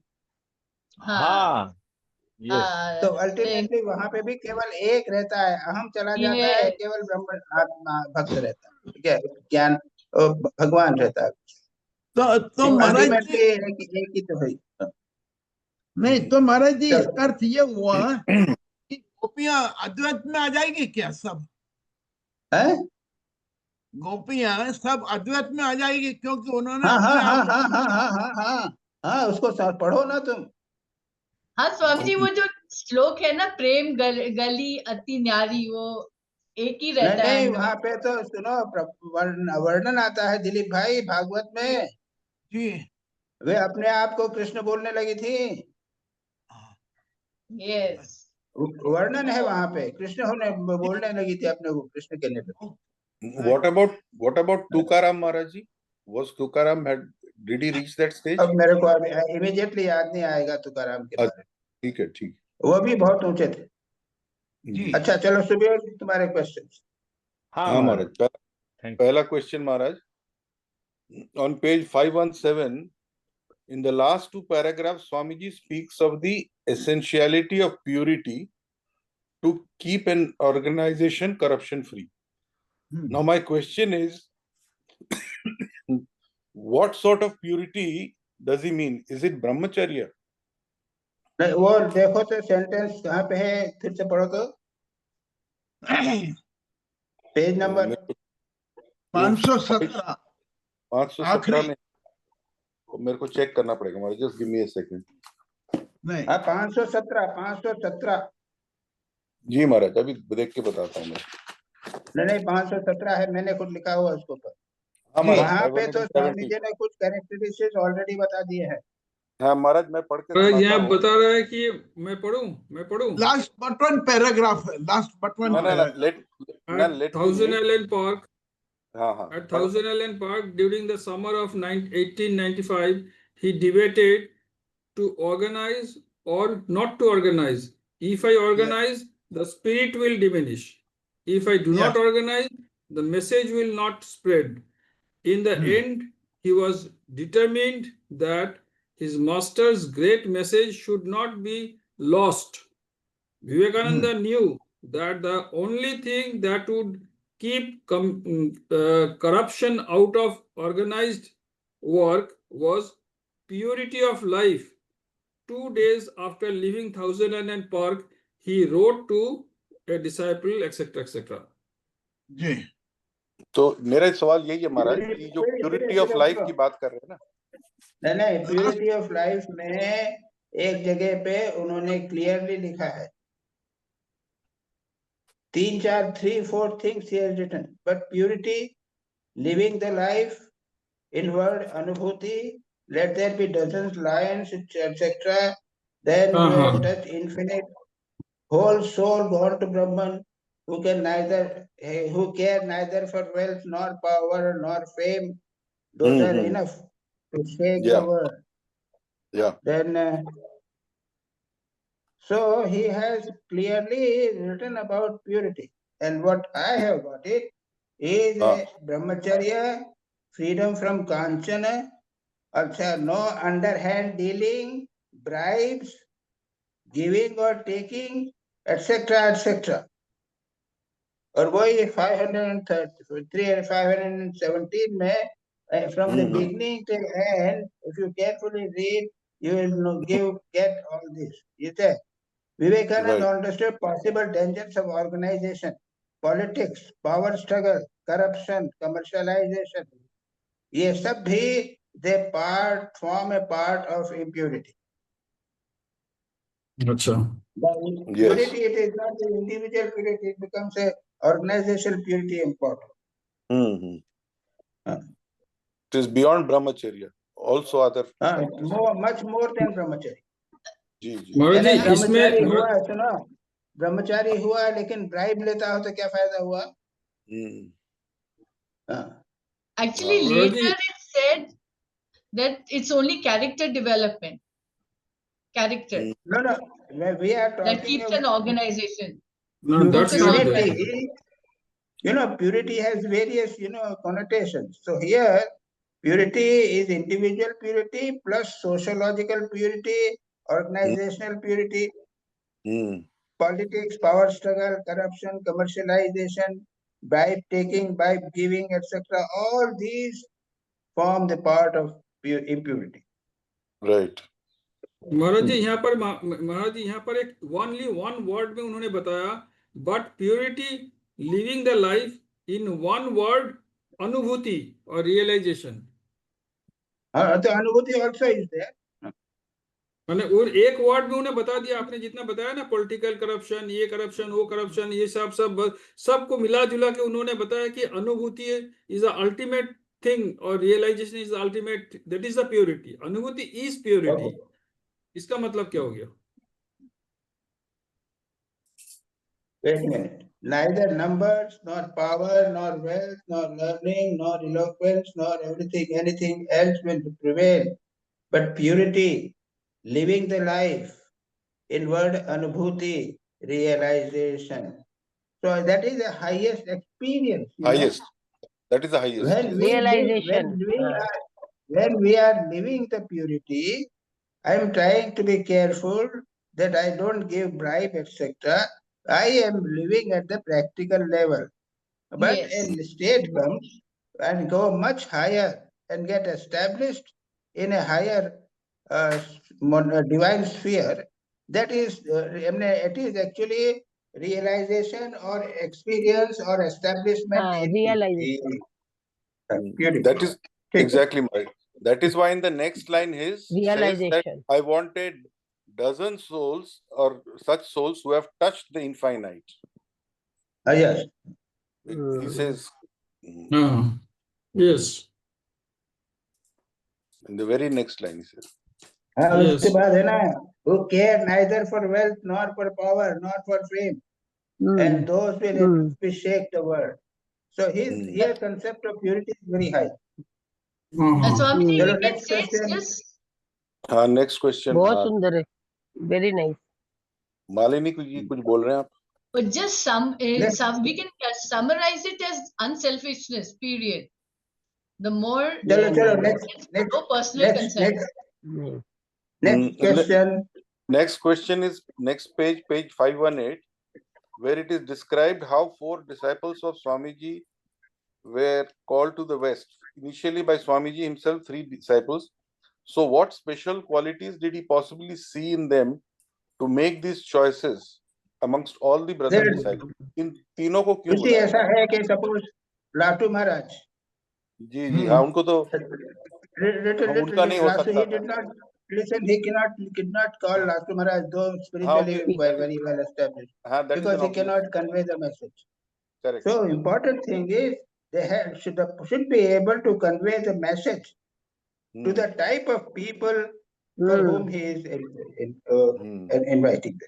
हाँ yes, तो अल्टीमेटली वहां पे भी केवल एक रहता है, अहम चला जाता है, Yes. केवल ब्रह्म आत्मा भक्त रहता है, ठीक है, ज्ञान भगवान रहता है। तो महाराज जी, अल्टीमेटली एक ही तो है। नहीं तो महाराज जी, चलो। इसका अर्थ ये हुआ कि गोपियां अद्वैत में आ जाएगी क्या सब? हैं? गोपियां सब अद्वैत में आ जाएगी क्योंकि उन्होंने हाँ हाँ अपने हाँ आप को हाँ हाँ हाँ हाँ हाँ हाँ, उसको पढ़ो ना तुम। हाँ स्वामी, वो जो श्लोक है ना, प्रेम गली अति न्यारी, वो एक ही नहीं रहता है नहीं, हम लोग। वहां पे तो सुनो, वर्णन आता है दिलीप भाई भागवत में, जी वे अपने आप को कृष्ण बोलने लगी थी। Yes. वर्णन है वहां पे, कृष्ण होने बोलने लगी थी अपने को, कृष्ण कहने लगी। what about Tukaram Maharaj ji? Was Tukaram had Did he reach that stage? अब मेरे को इमीडिएटली याद नहीं आएगा तुकाराम के बारे ठीक है, ठीक में, वो भी बहुत ऊंचे थे। जी अच्छा चलो सुबह तुम्हारे क्वेश्चन। हाँ महाराज, Thank you. पहला question Maharaj, on page 517, in the last two paragraphs, Swamiji speaks of the essentiality of purity to keep an organization corruption free. Now my question is, what sort of purity does he mean? Is it brahmacharya? नहीं, वो देखो तो sentence कहाँ पे है, फिर से पढ़ो तो, पेज नंबर 517 517 में मेरे को चेक करना पड़ेगा Maharaj, just give me a second. नहीं, हाँ 517 जी महाराज, अभी देख के बताता हूँ मैं। नहीं 517 है, मैंने खुद लिखा हुआ उसके ऊपर। हाँ महाराज, वहाँ पे तो 570। स्वामी जी ने कुछ कैरेक्टरिस्टिक्स ऑलरेडी बता दिए हैं। हाँ महाराज, मैं पढ़ के महाराज सुनाता यहाँ हूँ। बता रहा है कि मैं पढ़ूं लास्ट बट वन पैराग्राफ है, last but one No, paragraph. let Thousand me. Allen Park. हाँ हाँ, At Thousand Allen Park, during the summer of 1895, he debated to organize or not to organize. If I organize, the spirit will diminish. If I do not organize, the message will not spread. In the end, he was determined that his master's great message should not be lost. Vivekananda knew that the only thing that would keep corruption out of organized work was purity of life. 2 days after leaving Thousand Allen Park, he wrote to a disciple, etc., etc. जी तो मेरा सवाल यही है महाराज कि जो purity of life की बात कर रहे हैं ना, नहीं प्योरिटी ऑफ लाइफ में एक जगह पे उन्होंने क्लियरली लिखा है, 3-4 things he has written, but purity, living the life, inward anubhuti, let there be dozens, lions, etc. Then you have touched infinite, whole soul gone to Brahman, who care neither for wealth nor power nor fame. Those are enough to shake the world. Yeah. Then so he has clearly written about purity, and what I have got it is brahmacharya, freedom from kanchana, also no underhand dealing, bribes, giving or taking, etc., etc. और वही 517 में from the beginning till end, if you carefully read, you will get all this. You say Vivekananda understood possible dangers of organization, politics, power struggle, corruption, commercialization. ये सब भी they form a part of impurity. Achha. Purity, it is not the individual purity, it becomes a organizational purity important. It is beyond brahmacharya. Also other. Much more than brahmacharya. जी जी। महाराज जी ब्रह्मचारी इसमें हुआ, सुनो, ब्रह्मचारी हुआ लेकिन bribe लेता हो तो क्या फायदा हुआ? Actually, later it said that it's only character development. Character. No, we are talking That keeps an organization. no, that's Focus not on there. purity. Purity has various, connotations. So here, purity is individual purity plus sociological purity, organizational purity, politics, power struggle, corruption, commercialization, bribe taking, bribe giving, etc. All these form the part of impurity. Right. महाराज जी यहाँ पर एक only one word में उन्होंने बताया, but purity, living the life in one word, अनुभूति और realization. The अनुभूति also is there. मैंने और एक वर्ड में उन्हें बता दिया, आपने जितना बताया ना, पॉलिटिकल करप्शन, ये करप्शन, वो करप्शन, ये सबको मिला जुला के उन्होंने बताया कि anubhuti is the ultimate thing और realisation is the ultimate, that is the purity. Anubhuti is purity. इसका मतलब क्या हो गया? Wait a minute. neither numbers, nor power, nor wealth, nor learning, nor eloquence, nor anything else will prevail, but purity, living the life, inward anubhuti, realization. So that is the highest experience. Highest. That is the highest. When Yes. Realization. when we are living the purity, I am trying to be careful that I don't give bribe, etc. I am living at the practical level. But Yes. a state comes and go much higher and get established in a higher divine sphere. That is, it is actually realization or experience or establishment in Realization. purity. That is exactly right. That is why in the next line his says that Realization. I wanted dozen souls or such souls who have touched the infinite. Yes. He says Yes. in the very next line he says. उसके बाद है ना, who care neither for wealth nor for power nor for fame, and those will shake the world. So his here concept of purity is very high. And Swamiji, चलो we can next say it's question. just Next question. बहुत सुंदर है. Very nice. Malini कुछ बोल रहे हैं आप? but just we can summarize it as unselfishness, period. The more चलो no personal concern. Next question. Next question is next page 518, where it is described how 4 disciples of Swamiji were called to the West. Initially by Swamiji himself, 3 disciples. So what special qualities did he possibly see in them to make these choices amongst all the brother disciples? इन तीनों को क्यों बुलाया? ऐसा है कि suppose लाटू महाराज जी हाँ, उनको तो उनका नहीं हो सकता था. Listen, he cannot call Lastu Maharaj, though spiritually very well established, because he cannot convey the message. Correct. So important thing is they should be able to convey the message to the type of people for whom he is inviting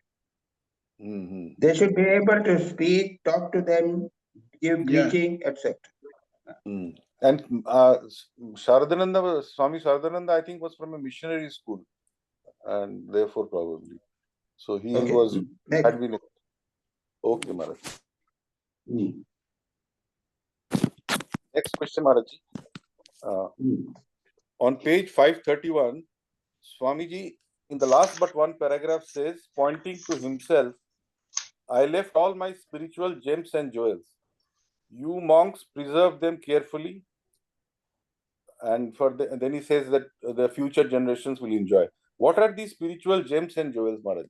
them. They should be able to speak, talk to them, give preaching, etc. And Sharadananda, Swami Sharadananda, I think, was from a missionary school, and therefore probably. So he had been. Okay, Maharaj. Next question, Maharaj. On page 531, Swamiji, in the last but one paragraph, says, pointing to himself, I left all my spiritual gems and jewels. You monks preserve them carefully. And then he says that the future generations will enjoy. What are these spiritual gems and jewels, Maharaj?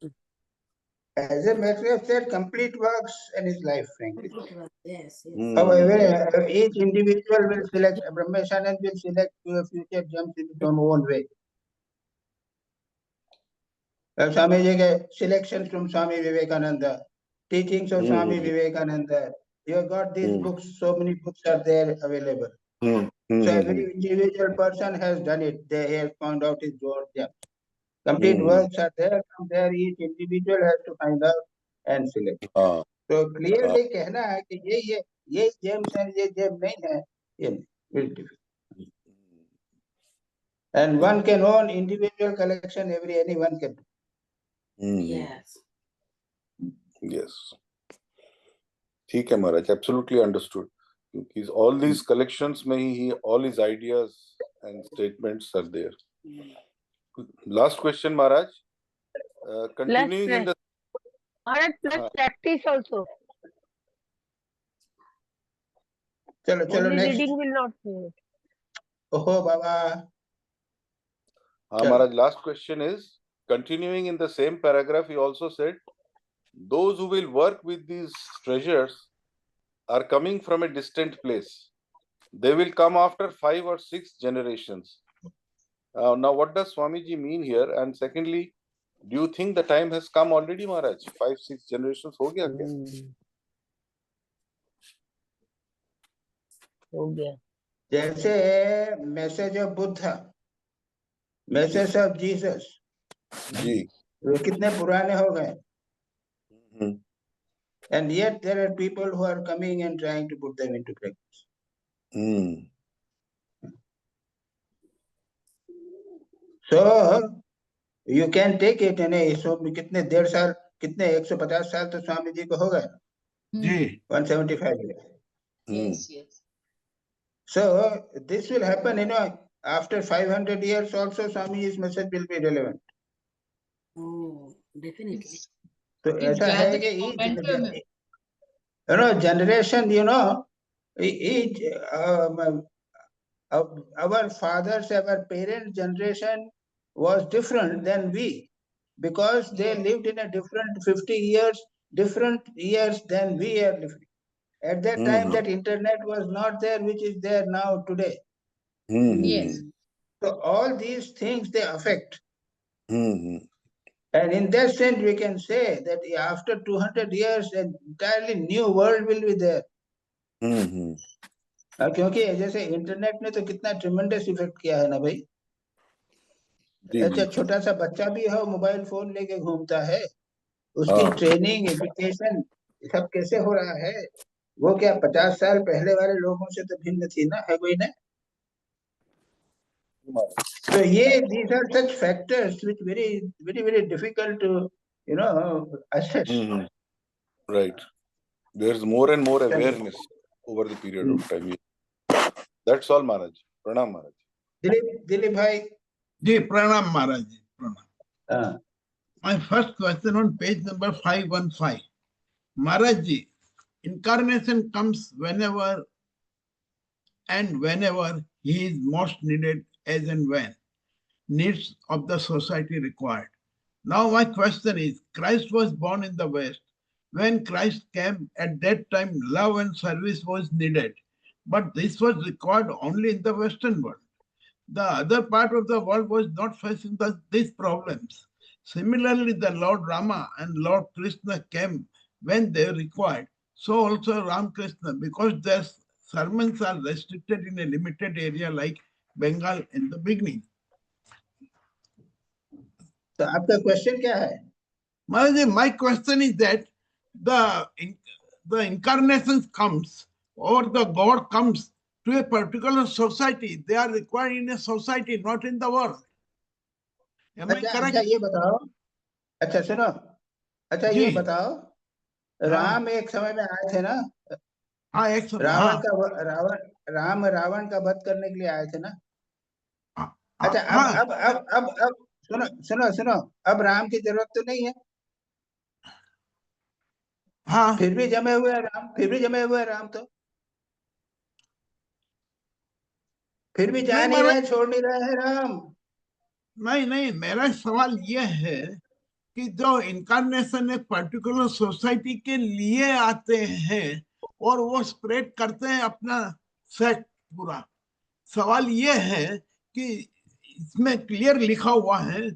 As a matter of fact, complete works in his life, frankly. Yes. However, each individual will select, Brahmashanand will select future gems in his own way. Swamiji selections from Swami Vivekananda, teachings of Swami Vivekananda. You have got these books, so many books are there available. So every individual person has done it. They have found out his own gems. Complete works are there. From there, each individual has to find out and select. So clearly कहना है कि ये gems and ये gem नहीं है, ये very difficult. And one can own individual collection. Anyone can do. Yes. Yes. ठीक है Maharaj, absolutely understood. Because all these collections, all his ideas and statements are there. Last question, Maharaj. Continuing in the Maharaj, plus practice also. चलो next. Reading will not do it. Oh Baba. Maharaj, last question is, continuing in the same paragraph, he also said, those who will work with these treasures are coming from a distant place. They will come after 5 or 6 generations. Now, what does Swamiji mean here? And secondly, do you think the time has come already, Maharaj? 5-6 generations हो गया क्या? हो गया. जैसे message of Buddha, message of Jesus, जी. वो कितने पुराने हो गए. And yet there are people who are coming and trying to put them into practice. So you can take it in a so कितने 1.5 साल कितने 150 साल तो स्वामी जी को हो गए जी 175 years. Yes, yes. So this will happen, after 500 years also Swamiji's message will be relevant. Oh, definitely. So It's ऐसा है कि gathering momentum. generation, each our fathers, our parents' generation was different than we, because they lived in a different 50 years, different years than we are living. At that time, that internet was not there, which is there now today. Yes. So all these things, they affect. And in that sense, we can say that after 200 years, an entirely new world will be there. क्योंकि जैसे internet ने तो कितना tremendous effect किया है ना भाई. अच्छा, छोटा सा बच्चा भी हो मोबाइल फोन लेके घूमता है, उसकी ट्रेनिंग एजुकेशन सब कैसे हो रहा है, वो क्या 50 साल पहले वाले लोगों से तो भिन्न थी ना, है कोई ना. So these are such factors which very difficult to assess. Right. There's more and more awareness over the period of time. That's all, Maharaj. Pranam, Maharaj. Dilip bhai. जी प्रणाम महाराज जी प्रणाम. My first question on page number 515. Maharaj ji, incarnation comes whenever he is most needed, as and when needs of the society required. Now my question is, Christ was born in the West. When Christ came, at that time love and service was needed, but this was required only in the Western world. The other part of the world was not facing these problems. Similarly, the Lord Rama and Lord Krishna came when they required. So also Ramakrishna, because their sermons are restricted in a limited area like Bengal in the beginning. So आपका question क्या है? Maharaj, my question is that the incarnation comes, or the God comes to a particular society. They are required in a society, not in the world. Am I correct? अच्छा ये बताओ, अच्छा सुनो, अच्छा ये बताओ, राम एक समय में आए थे ना? हाँ, एक समय. रावण का वध करने के लिए आए थे ना? अच्छा अब सुनो, अब राम की जरूरत तो नहीं है. हाँ. फिर भी जमे हुए राम तो फिर भी जा नहीं रहे, छोड़ नहीं रहे हैं राम. नहीं, मेरा सवाल यह है कि जो इनकारनेशन एक पर्टिकुलर सोसाइटी के लिए आते हैं और वो स्प्रेड करते हैं अपना सेट पूरा. सवाल यह है कि इसमें क्लियर लिखा हुआ है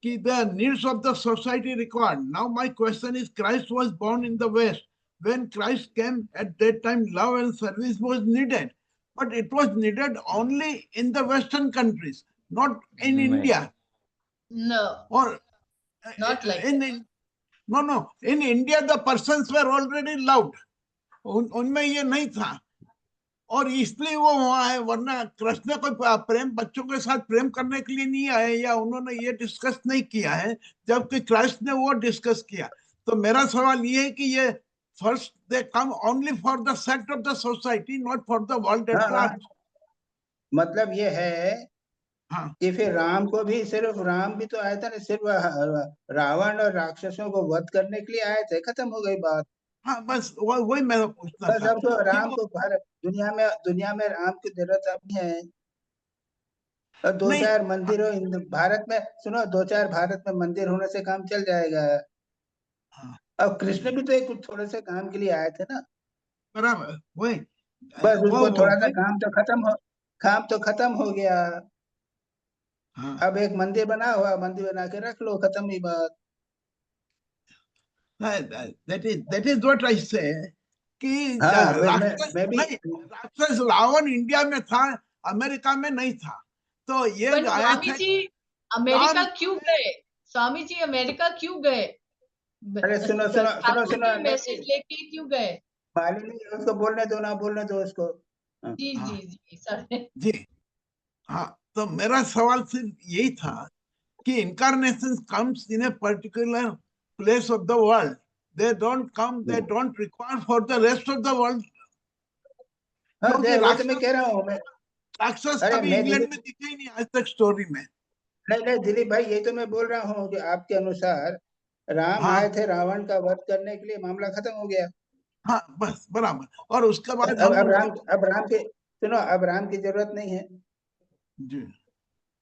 कि the needs of the society required. Now my question is, Christ was born in the West. When Christ came, at that time love and service was needed, but it was needed only in the Western countries, not in India. No. Or not like that. No. In India, the persons were already loved. उनमें ये नहीं था, और इसलिए वो वहां है. वरना कृष्ण कोई प्रेम बच्चों के साथ प्रेम करने के लिए नहीं आए, या उन्होंने ये डिस्कस नहीं किया है, जबकि कृष्ण ने वो डिस्कस किया. तो मेरा सवाल ये है कि ये first they come only for the set of the society, not for the world at large. मतलब ये है कि फिर राम को भी, सिर्फ राम भी तो आया था ना, सिर्फ रावण और राक्षसों को वध करने के लिए आए थे, खत्म हो गई बात. हाँ, बस वही मैं पूछना था. बस अब तो राम को दुनिया में राम की जरूरत अब नहीं है. और 2-4 मंदिर हो भारत में, सुनो, 2-4 भारत में मंदिर होने से काम चल जाएगा. अब कृष्ण भी तो एक थोड़े से काम के लिए आए थे ना. बराबर, वही. बस उसको थोड़ा सा काम तो खत्म हो गया. अब एक मंदिर बना हुआ, मंदिर बना के रख लो, खत्म ही बात. That is what I say कि राक्षस रावण इंडिया में था, अमेरिका में नहीं था. तो ये स्वामी जी अमेरिका क्यों गए? स्वामी जी अमेरिका क्यों गए? अरे सुनो सुनो सुनो ठाकुर सुनो, जी नहीं मैसेज लेके क्यों गए? मालिनी, उसको बोलने दो ना, बोलने दो उसको। हाँ। जी हाँ। जी जी सर। जी हाँ, तो मेरा सवाल सिर्फ यही था कि incarnation comes in a particular place of the world. They don't require for the rest of the world. हाँ, क्योंकि वो तो मैं कह रहा हूँ मैं। राक्षस अरे कभी मैं इंग्लैंड दिलीप, में दिखे ही नहीं आज तक स्टोरी में। नहीं नहीं दिलीप भाई, यही तो मैं बोल रहा हूँ कि आपके अनुसार राम हाँ आए थे रावण का वध करने के लिए, मामला खत्म हो गया। हाँ, बस बराबर। और उसके बाद अब हम अब राम की सुनो, अब राम की जरूरत नहीं है। जी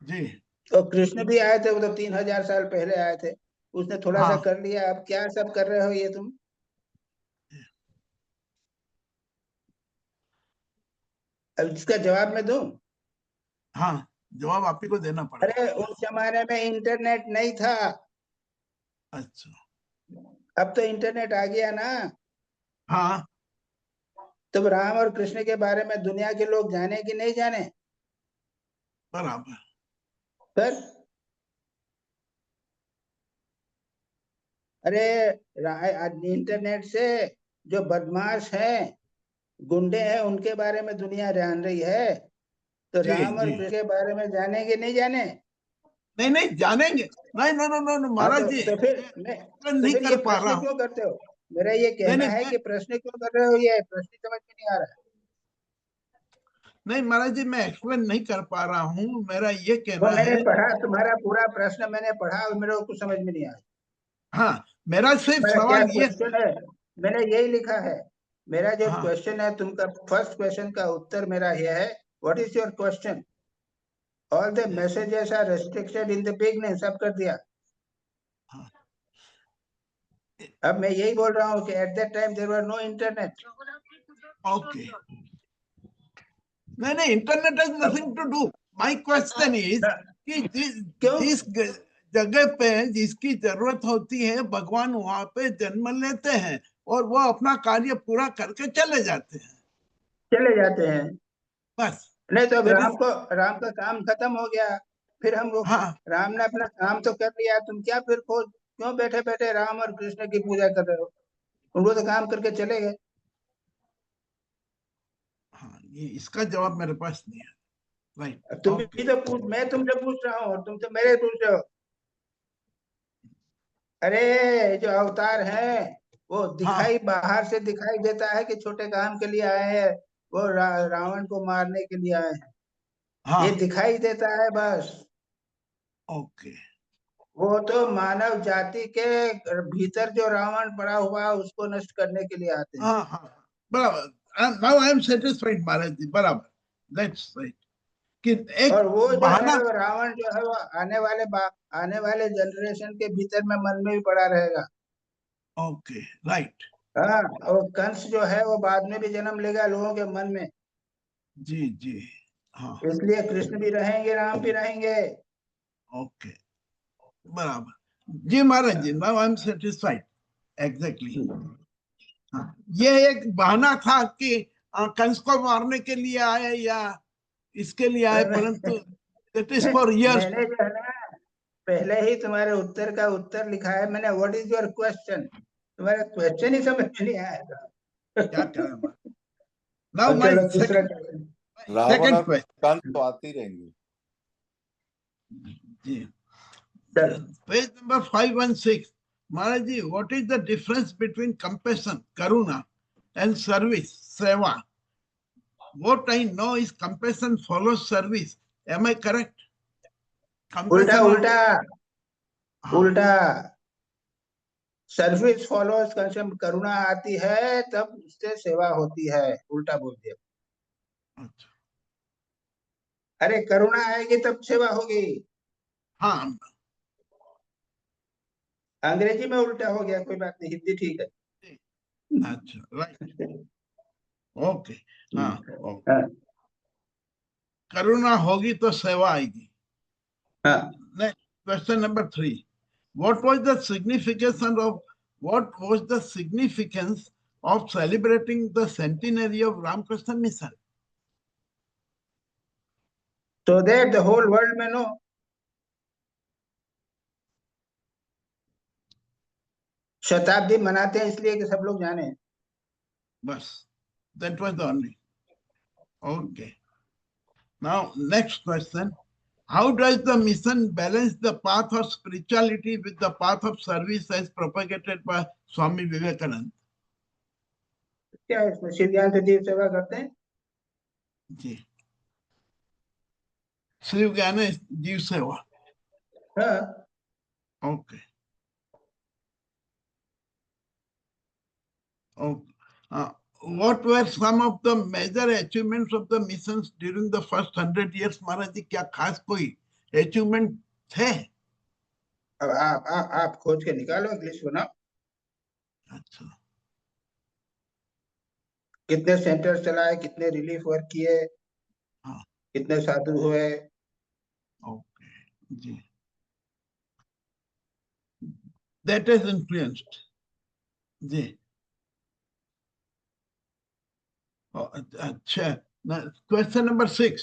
जी तो कृष्ण भी आए थे, वो तो 3000 साल पहले आए थे, उसने थोड़ा सा हाँ कर लिया, अब क्या सब कर रहे हो ये तुम? अब इसका जवाब मैं दूं? हाँ, जवाब आप ही को देना पड़ेगा। अरे उस जमाने में इंटरनेट नहीं था, अच्छा, अब तो इंटरनेट आ गया ना। हाँ तब राम और कृष्ण के बारे में दुनिया के लोग जाने कि नहीं जाने? बराबर। सर अरे इंटरनेट से जो बदमाश हैं, गुंडे हैं, उनके बारे में दुनिया जान रही है, तो जी राम और जी, कृष्ण के बारे में जानेंगे नहीं जाने? नहीं नहीं जानेंगे। नहीं नहीं नहीं नहीं हाँ महाराज जी, तो फिर मैं मैं तो नहीं फिर ये कर पा रहा प्रश्न हूँ। क्यों करते हो? मेरा ये नहीं कहना नहीं है कि प्रश्न क्यों कर रहे हो, ये प्रश्न समझ में नहीं आ रहा है। नहीं महाराज जी, मैं एक्सप्लेन नहीं कर पा रहा हूँ। मेरा ये वो कहना मैंने है, पढ़ा, तुम्हारा पूरा प्रश्न मैंने पढ़ा और मेरे को कुछ समझ में नहीं आया। हाँ मेरा सिर्फ मेरा क्या सवाल ये, क्वेश्चन है, मैंने यही लिखा है। मेरा जो हाँ क्वेश्चन है, तुमका फर्स्ट क्वेश्चन का उत्तर मेरा यह है, what is your question? All the messages are restricted in the beginning, सब कर दिया। हाँ अब मैं यही बोल रहा हूँ कि at that time there were no internet. Okay. नहीं नहीं, internet has nothing to do. My question is कि क्यों? जिस जगह पे जिसकी जरूरत होती है भगवान वहां पे जन्म लेते हैं और वो अपना कार्य पूरा करके चले जाते हैं, चले जाते हैं। बस। नहीं तो अब देयर इज, राम का काम खत्म हो गया, फिर हम लोग, हाँ राम ने अपना काम तो कर लिया, तुम क्या फिर खोज, क्यों बैठे बैठे राम और कृष्ण की पूजा कर रहे हो? उनको तो काम करके चले गए। हाँ, ये इसका जवाब मेरे पास नहीं है। राइट, अब तुम ओके। भी तो पूछ, मैं तुमसे पूछ रहा हूँ और तुम तो मेरे पूछ रहे हो। अरे जो अवतार है वो हाँ दिखाई, बाहर से दिखाई देता है कि छोटे काम के लिए आए हैं, वो रावण को मारने के लिए आए हैं, ये हाँ दिखाई देता है बस। ओके, वो तो मानव जाति के भीतर जो रावण पड़ा हुआ है उसको नष्ट करने के लिए आते हैं। हाँ हाँ बराबर। नाउ आई एम सेटिस्फाइड महाराज जी, बराबर, दैट्स राइट। कि एक और वो जो है, बहाना, वो रावण जो है, वो आने वाले जनरेशन के भीतर में मन में भी पड़ा रहेगा। ओके राइट, हाँ, और कंस जो है वो बाद में भी जन्म लेगा लोगों के मन में, जी जी, हाँ इसलिए कृष्ण भी रहेंगे, राम भी रहेंगे। ओके बराबर। जी Maharaj ji, now I am satisfied exactly. हाँ, ये एक बहाना था कि कंस को मारने के लिए आए या इसके लिए आए, परंतु इट इज फॉर इयर्स। मैंने जो है ना, पहले ही तुम्हारे उत्तर का उत्तर लिखा है मैंने, व्हाट इज योर क्वेश्चन? तुम्हारा क्वेश्चन ही समझ में नहीं आएगा। क्या करें। नाउ और माय चलो दूसरा सेकंड क्वेश्चन। रावण सेकंड और क्वेश्चन। कंस तो आते ही रहेंगे। जी, चलो, page number 516. Maharaj ji, what is the difference between compassion, karuna, and service, seva? What I know is compassion follows service. Am I correct? उल्टा Compassion और, उल्टा हाँ उल्टा, सर्विस फॉलोअर्स, करुणा आती है तब उससे सेवा होती है, उल्टा बोल दिया। अच्छा, अरे करुणा आएगी तब सेवा होगी। हाँ अंग्रेजी में उल्टा हो गया, कोई बात नहीं, हिंदी ठीक है। अच्छा राइट, ओके। हाँ ओके, हाँ करुणा होगी तो सेवा आएगी। हाँ। Next, question number 3. What was the significance of celebrating the centenary of Ramakrishna Mission? So that the whole world may know. शताब्दी मनाते हैं इसलिए कि सब लोग जाने। बस, that was the only. Okay. Now, next question. How does the mission balance the path of spirituality with the path of service as propagated by Swami Vivekananda? क्या है इसमें? शिव ज्ञान से जीव सेवा करते हैं। जी, शिव ज्ञान जीव सेवा। हाँ, Okay. Okay. What were some of the major achievements of the missions during the first 100 years? महाराज जी, क्या खास कोई achievement थे? अब आप खोज के निकालो, एक लिस्ट बनाओ। अच्छा, कितने सेंटर चलाए, कितने रिलीफ वर्क किए, हाँ, कितने साधु हुए। okay, ji, that has influenced. जी, अच्छा, क्वेश्चन नंबर 6,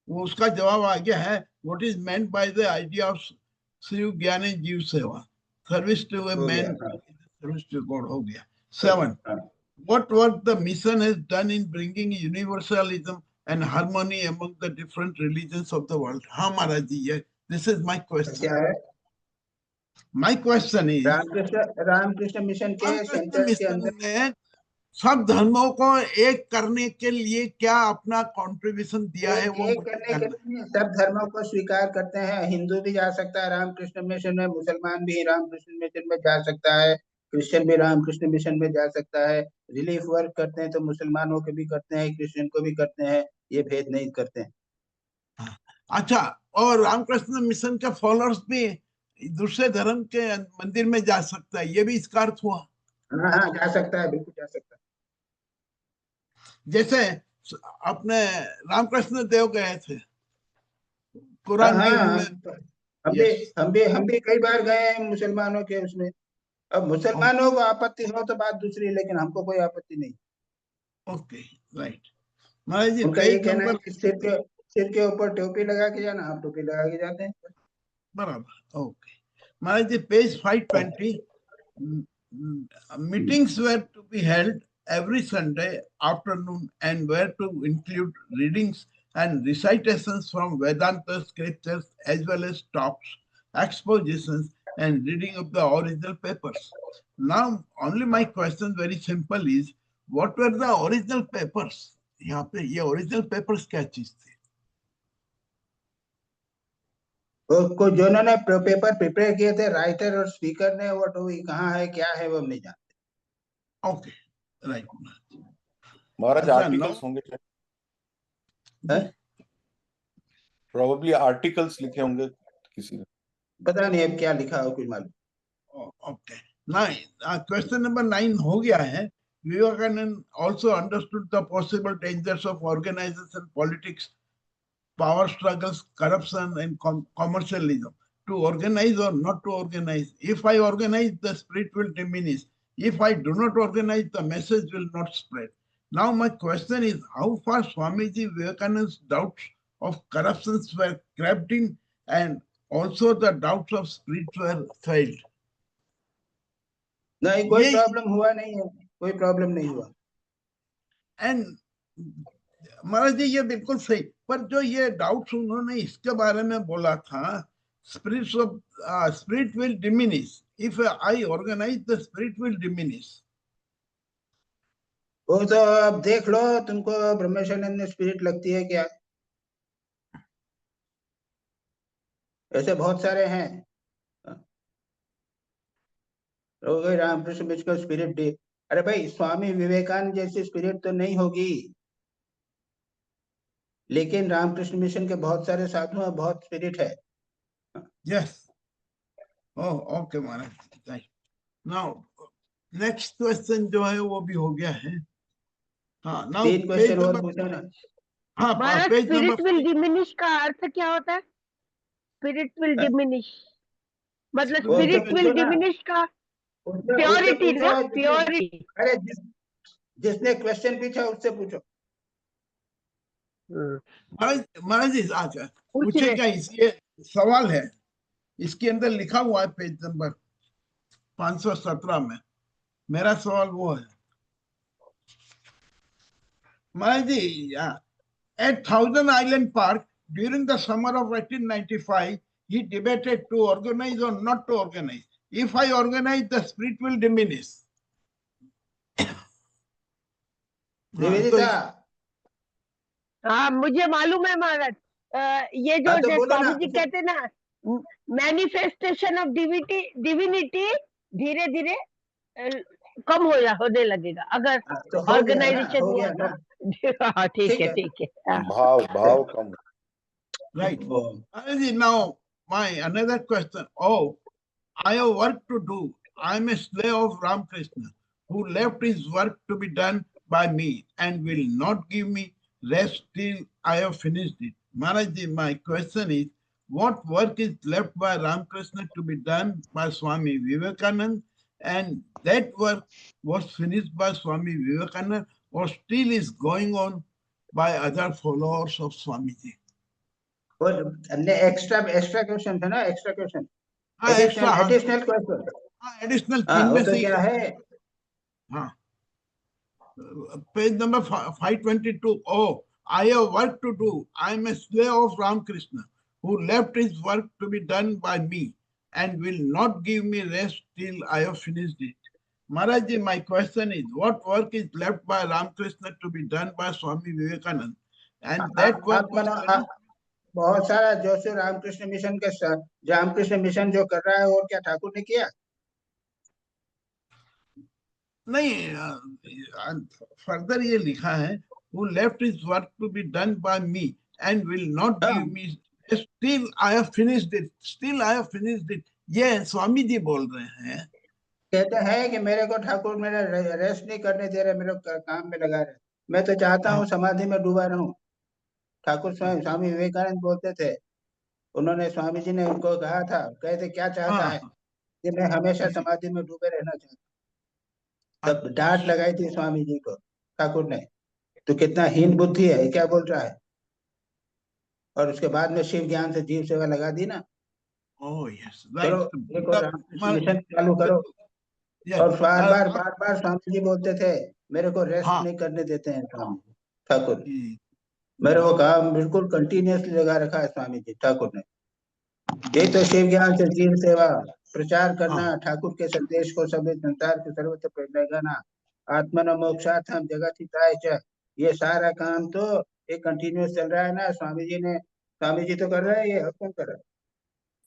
वो उसका जवाब आ गया है। What is meant by the idea of Shiva ज्ञान जीव सेवा? सर्विस टू ए हो गया, मैन, हाँ, सर्विस टू गॉड हो गया। 7, हाँ। what work the mission has done in bringing universalism and harmony among the different religions of the world? हाँ महाराज जी, ये this is my question. क्या है? My question is, Ramakrishna Mission के रामकृष्ण सेंटर्स के मिशन अंदर ने सब धर्मों को एक करने के लिए क्या अपना कंट्रीब्यूशन दिया है, वो एक मुझे करने के जानना है। लिए सब धर्मों को स्वीकार करते हैं। हिंदू भी जा सकता है रामकृष्ण मिशन में, मुसलमान भी रामकृष्ण मिशन में जा सकता है, क्रिश्चियन भी रामकृष्ण मिशन में जा सकता है। रिलीफ वर्क करते हैं तो मुसलमानों के भी करते हैं, क्रिश्चियन को भी करते हैं, ये भेद नहीं करते हैं। अच्छा, और रामकृष्ण मिशन के फॉलोअर्स भी दूसरे धर्म के मंदिर में जा सकता है, ये भी इसका अर्थ हुआ? हाँ हाँ, जा सकता है, बिल्कुल जा सकता है। जैसे अपने रामकृष्ण देव गए थे, हाँ कुरान की हाँ, उनमें। हम भी कई बार गए हैं मुसलमानों के उसमें। अब मुसलमानों को आपत्ति हो तो बात दूसरी है, लेकिन हमको कोई आपत्ति नहीं। Okay, right. महाराज जी, उनका ये पेज कहना है नंबर, कि सिर के ऊपर टोपी लगा के जाना, आप टोपी लगा के जाते हैं। बराबर, okay. Maharaj ji, page 520, meetings were to be held every Sunday afternoon and were to include readings and recitations from Vedanta scriptures as well as talks, expositions and reading of the original papers. Now, only my question very simple is, what were the original papers? यहाँ पे ये original papers क्या चीज थी? को जो उन्होंने paper prepare किए थे राइटर और स्पीकर ने, वो तो कहाँ है, क्या है, वो हम नहीं जानते। Okay, right. महाराज अच्छा, आर्टिकल्स होंगे, प्रोबेबली आर्टिकल्स लिखे होंगे किसी ने, पता नहीं अब क्या लिखा हो, कुछ मालूम। ओके, 9, क्वेश्चन नंबर 9 हो गया है। Vivekananda also understood the possible dangers of organization, politics, power struggles, corruption, and commercialism. To organize or not to organize. If I organize, the spirit will diminish. If I do not organize, the message will not spread. Now my question is, how far Swamiji Vivekananda's doubts of corruptions were crept in, and also the doubts of spirit were failed? नहीं, कोई problem हुआ नहीं है, कोई problem नहीं हुआ। And महाराज जी, ये बिल्कुल सही, पर जो ये डाउट्स उन्होंने इसके बारे में बोला था, spirit will diminish if I organize, the spirit will diminish. वो तो अब देख लो, तुमको ब्रह्मेश्वरानंद में स्पिरिट लगती है क्या? ऐसे बहुत सारे हैं। रामकृष्ण मिशन का स्पिरिट डे, अरे भाई स्वामी विवेकानंद जैसी स्पिरिट तो नहीं होगी, लेकिन रामकृष्ण मिशन के बहुत सारे साधु हैं, बहुत स्पिरिट है। यस, ओह ओके महाराज। नाउ नेक्स्ट क्वेश्चन जो है वो भी हो गया है। हाँ, नाउ 3 क्वेश्चन और पूछो ना। हाँ, page spirit number will diminish का अर्थ क्या होता है? स्पिरिट विल डिमिनिश मतलब वो तो स्पिरिट विल पूछो ना। डिमिनिश का उससे प्योरिटी पूछो, ना, प्योरिटी। अरे जिसने क्वेश्चन पूछा उससे पूछो। महाराज जी, अच्छा पूछे क्या, ये सवाल है, इसके अंदर लिखा हुआ है पेज नंबर 517 में मेरा सवाल वो है महाराज जी, at Thousand Island Park during the summer of 1895, he debated to organize or not to organize. If I organize, the spirit will diminish. Nivedita, हाँ मुझे मालूम है महाराज। ये जो हाँ, तो बोलो ना। स्वामी जी कहते हैं ना, मैनिफेस्टेशन ऑफ डिविनिटी धीरे धीरे कम होने लगेगा अगर तो हो ऑर्गेनाइजेशन गया हुआ ना। था। हाँ ठीक है ठीक है। हाँ। भाव कम। Right. Now, my another question. Oh, I have work to do. I am a slave of Ramakrishna, who left his work to be done by me and will not give me rest till I have finished it. Maharaj, my question is, what work is left by Ramakrishna to be done by Swami Vivekananda, and that work was finished by Swami Vivekananda or still is going on by other followers of Swamiji? और extra question था ना, extra question, extra additional question, additional वो तो क्या है? हाँ, page number 522. Oh, I have work to do. I am a slave of Ramakrishna, who left his work to be done by me and will not give me rest till I have finished it. Maharaj ji, my question is, what work is left by Ramakrishna to be done by Swami Vivekananda? And that work was बहुत सारा जो रामकृष्ण मिशन के Ramakrishna mission जो कर रहा है, और क्या ठाकुर ने किया? नहीं, फर्दर ये लिखा है, who left his work to be done by me and will not give me, still I have finished it, still I have finished it. ये स्वामी जी बोल रहे हैं, कहते हैं कि मेरे को ठाकुर मेरा रेस्ट नहीं करने दे रहे, मेरे काम में लगा रहे, मैं तो चाहता हूँ समाधि में डूबा रहूं। ठाकुर स्वामी विवेकानंद बोलते थे, उन्होंने स्वामी जी ने उनको कहा था, कहते क्या चाहता है कि मैं हमेशा समाधि में डूबे रहना चाहता। तब डांट लगाई थी स्वामी जी को ठाकुर ने, तो कितना हीन बुद्धि है, क्या बोल रहा है। और उसके बाद में शिव ज्ञान से जीव सेवा लगा दी ना। करो, मिशन चालू करो। और बार बार स्वामी जी बोलते थे, मेरे को रेस्ट नहीं करने देते हैं स्वामी ठाकुर। मेरे को काम बिल्कुल कंटिन्यूअसली लगा रखा है स्वामी जी ठाकुर ने। यही तो शिव ज्ञान से जीव सेवा प्रचार करना, ठाकुर के संदेश को सभी संसार के सर्वत्र फैलाना, आत्मन मोक्षार्थम जगत हिताय च, ये सारा काम तो एक कंटिन्यूअस चल रहा है ना। स्वामी जी तो कर रहे हैं, ये कौन कर रहा है?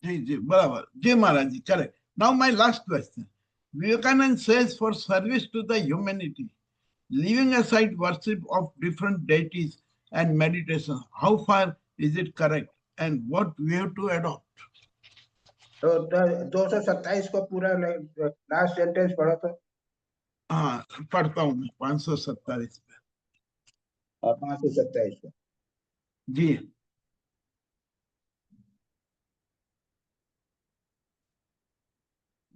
जी जी बराबर जी Maharaj ji, correct. Now my last question. Vivekananda says, for service to the humanity, leaving aside worship of different deities and meditation, how far is it correct and what we have to adopt? तो 227 को पूरा last sentence पढ़ो तो। हाँ पढ़ता हूँ मैं 527 पे। 527 पे जी।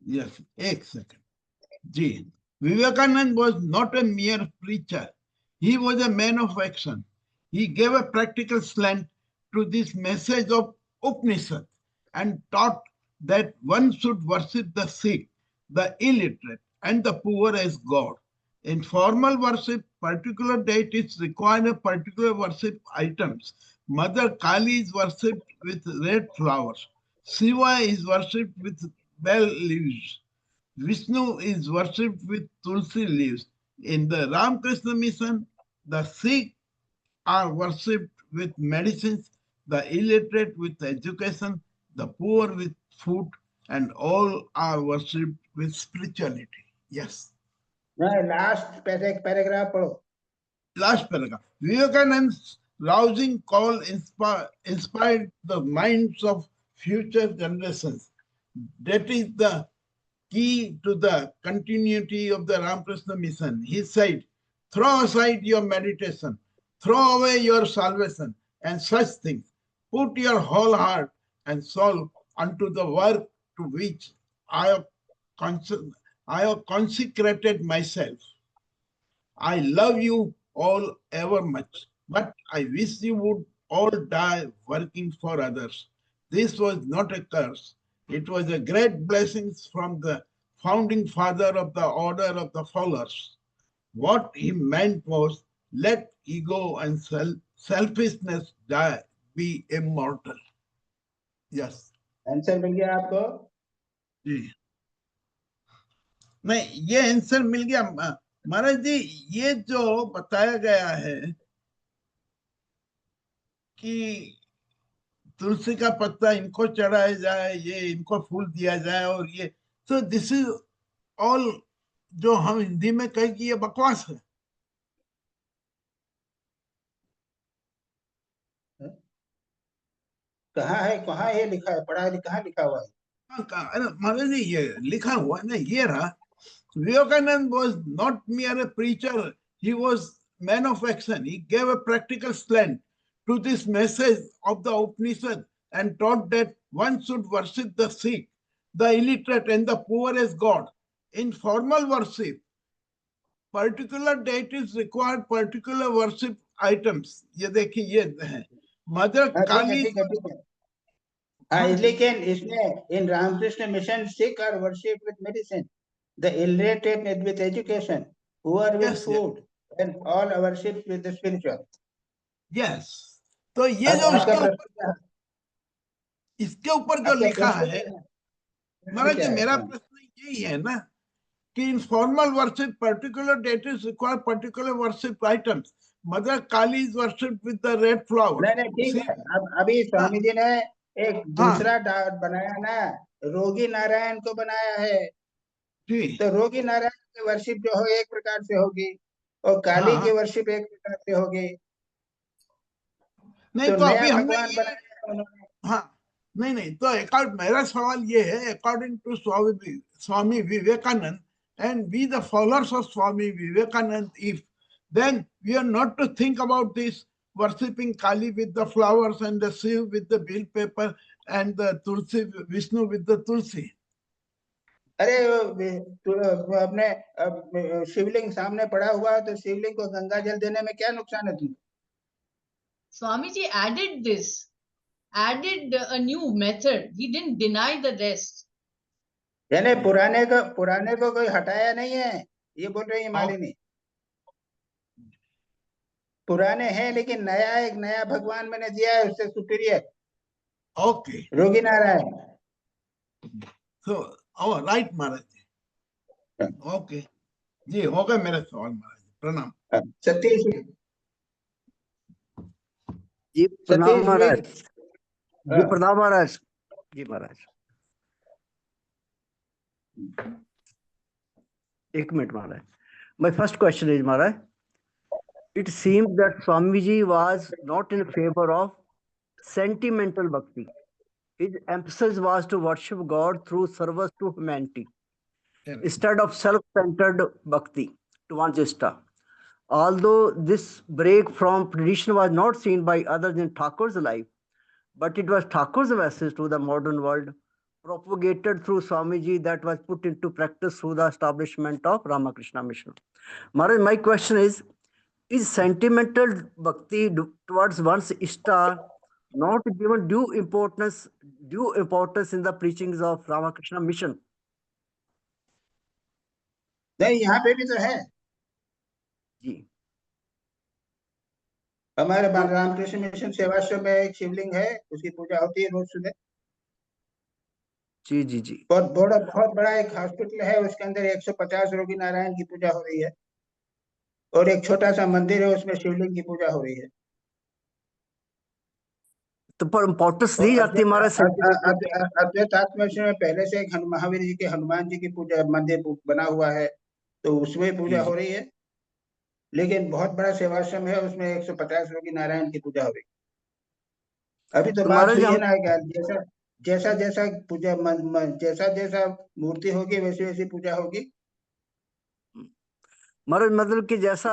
Yes, एक second. जी, Vivekananda was not a mere preacher. He was a man of action. He gave a practical slant to this message of Upanishad and taught that one should worship the sick, the illiterate, and the poor as God. In formal worship, particular deities require particular worship items. Mother Kali is worshipped with red flowers. Shiva is worshipped with bell leaves. Vishnu is worshipped with tulsi leaves. In the Ramakrishna mission, the sick are worshipped with medicines, the illiterate with education, the poor with food, and all are worshipped with spirituality. Yes. Last paragraph पढ़ो. Last paragraph. Vivekananda's rousing call inspired the minds of future generations. That is the key to the continuity of the Ramakrishna mission. He said, throw aside your meditation, throw away your salvation and such things. Put your whole heart and soul unto the work to which I have consecrated myself. I love you all ever much, but I wish you would all die working for others. This was not a curse. It was a great blessing from the founding father of the order of the followers. What he meant was, let ego and selfishness die, be immortal. Yes. Answer मिल गया आपको? जी नहीं, ये answer मिल गया महाराज जी। ये जो बताया गया है कि तुलसी का पत्ता इनको चढ़ाया जाए, ये इनको फूल दिया जाए, और ये तो दिस इज ऑल जो हम हिंदी में कहें कि ये बकवास है। कहाँ ये लिखा है? पढ़ा है, कहाँ लिखा हुआ है? महाराज जी ये लिखा हुआ ना, ये रहा। Vivekananda was not mere a preacher, he was man of action. He gave a practical slant to this message of the Upanishad and taught that one should worship the sick, the illiterate and the poor as God. In formal worship, particular deities required particular worship items. ये देखिए ये है mother Kali. लेकिन इसमें in Ramakrishna Mission sick are worship with medicine, the illiterate with education, poor with food, and all are worship with the spiritual. Yes. तो ये जो इसके ऊपर जो लिखा है महाराज जी, मेरा प्रश्न यही है ना कि in formal worship particular deities require particular worship items. Mother Kali is worship with the red flower. नहीं ठीक है। अब अभी स्वामी जी ने एक दूसरा बनाया ना, रोगी नारायण को बनाया है। तो रोगी नारायण की वर्शिप जो हो एक प्रकार से होगी और काली की वर्शिप एक प्रकार से होगी। नहीं तो अभी हमने नहीं तो मेरा सवाल ये है, according to Swami Vivekananda and we the followers of Swami Vivekananda, if then we are not to think about this worshipping Kali with the flowers and the Shiv with the bill paper and the Tulsi, Vishnu with the Tulsi. अरे अपने शिवलिंग सामने पड़ा हुआ है तो शिवलिंग को गंगा जल देने में क्या नुकसान है तुम? Swami ji added a new method. He didn't deny the rest. यानी पुराने को कोई हटाया नहीं है, ये बोल रही है मालिनी। पुराने हैं लेकिन एक नया भगवान मैंने दिया है, उससे सुपीरियर। ओके, रोगी नारायण। तो राइट महाराज जी। ओके जी, हो गए मेरे सवाल महाराज जी। प्रणाम। सतीश जी प्रणाम महाराज जी। प्रणाम महाराज जी। महाराज एक minute Maharaj. My first question is, Maharaj, it seems that Swamiji was not in favor of sentimental bhakti. His emphasis was to worship God through service to humanity instead of self-centered bhakti to Vanjista. Although this break from tradition was not seen by others in Thakur's life, but it was Thakur's message to the modern world, propagated through Swamiji, that was put into practice through the establishment of Ramakrishna Mission. Maharaj, my question is sentimental bhakti towards one's ishta not given due importance in the preachings of Ramakrishna Mission? नहीं, यहाँ पे भी तो है जी। हमारे Ramakrishna mission Sevashram में एक शिवलिंग है, उसकी पूजा होती है रोज सुबह। जी जी जी। बहुत बड़ा एक हॉस्पिटल है, उसके अंदर 150 रोगी नारायण की पूजा हो रही है और एक छोटा सा मंदिर है, उसमें शिवलिंग की पूजा हो रही है। तो पर इम्पोर्टेंस दी जाती है हमारा अद्वैत आत्मदर्शन में पहले से एक महावीर जी के हनुमान जी की पूजा मंदिर बना हुआ है, तो उसमें पूजा हो रही है। लेकिन बहुत बड़ा सेवाश्रम है, उसमें 150 रोगी नारायण की पूजा हो रही है। अभी तो बात हुई है ना, जैसा पूजा जैसा मूर्ति होगी वैसी वैसी पूजा होगी। मतलब कि जैसा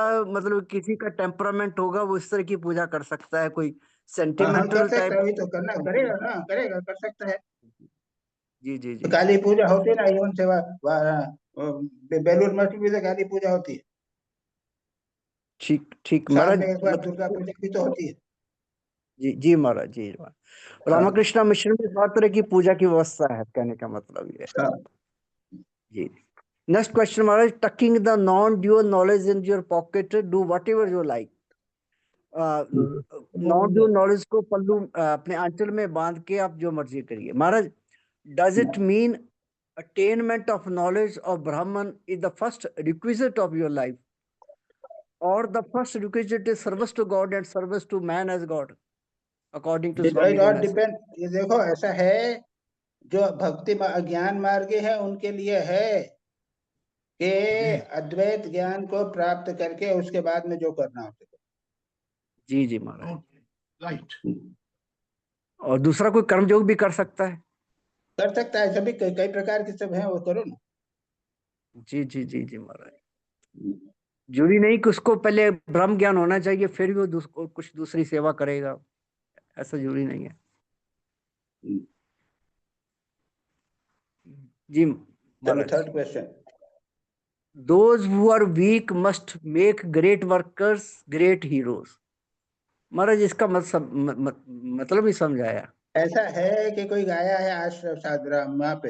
किसी का टेम्परामेंट होगा वो इस तरह की पूजा कर सकता है। कोई सेंटिमेंटल टाइप तो करेगा कर सकता है। जी जी जी। काली पूजा होती है ना, इवन सेवा बेलूर मठ में भी काली पूजा होती है। ठीक महाराज, एक बार दुर्गा पूजा भी तो होती है। जी महाराज जी। रामकृष्ण मिशन में हर तरह की पूजा की व्यवस्था है, कहने का मतलब ये है। जी next question Maharaj, taking the non dual knowledge in your pocket, do whatever you like. Non dual knowledge को पल्लू अपने आंचल में बांध के आप जो मर्जी करिए। Maharaj, does it mean attainment of knowledge of Brahman is the first requisite of your life, or the first requisite is service to God and service to man as God, according to It Swami all Ji message? depend. ये देखो ऐसा है, जो भक्ति ज्ञान मार्ग है उनके लिए है कि अद्वैत ज्ञान को प्राप्त करके उसके बाद में जो करना होता है। जी जी महाराज, राइट। और दूसरा कोई कर्मयोग भी कर सकता है? कर सकता है, सभी कई प्रकार के सब हैं, वो करो ना। जी जी जी जी महाराज, जरूरी नहीं कि उसको पहले ब्रह्म ज्ञान होना चाहिए फिर भी वो कुछ दूसरी सेवा करेगा, ऐसा जरूरी नहीं है। जी Maharaj, third question. Those who are weak must make great workers great heroes. महाराज, इसका मतलब नहीं समझाया। ऐसा है कि कोई गाया है आश्रम साधुराम वहां पे,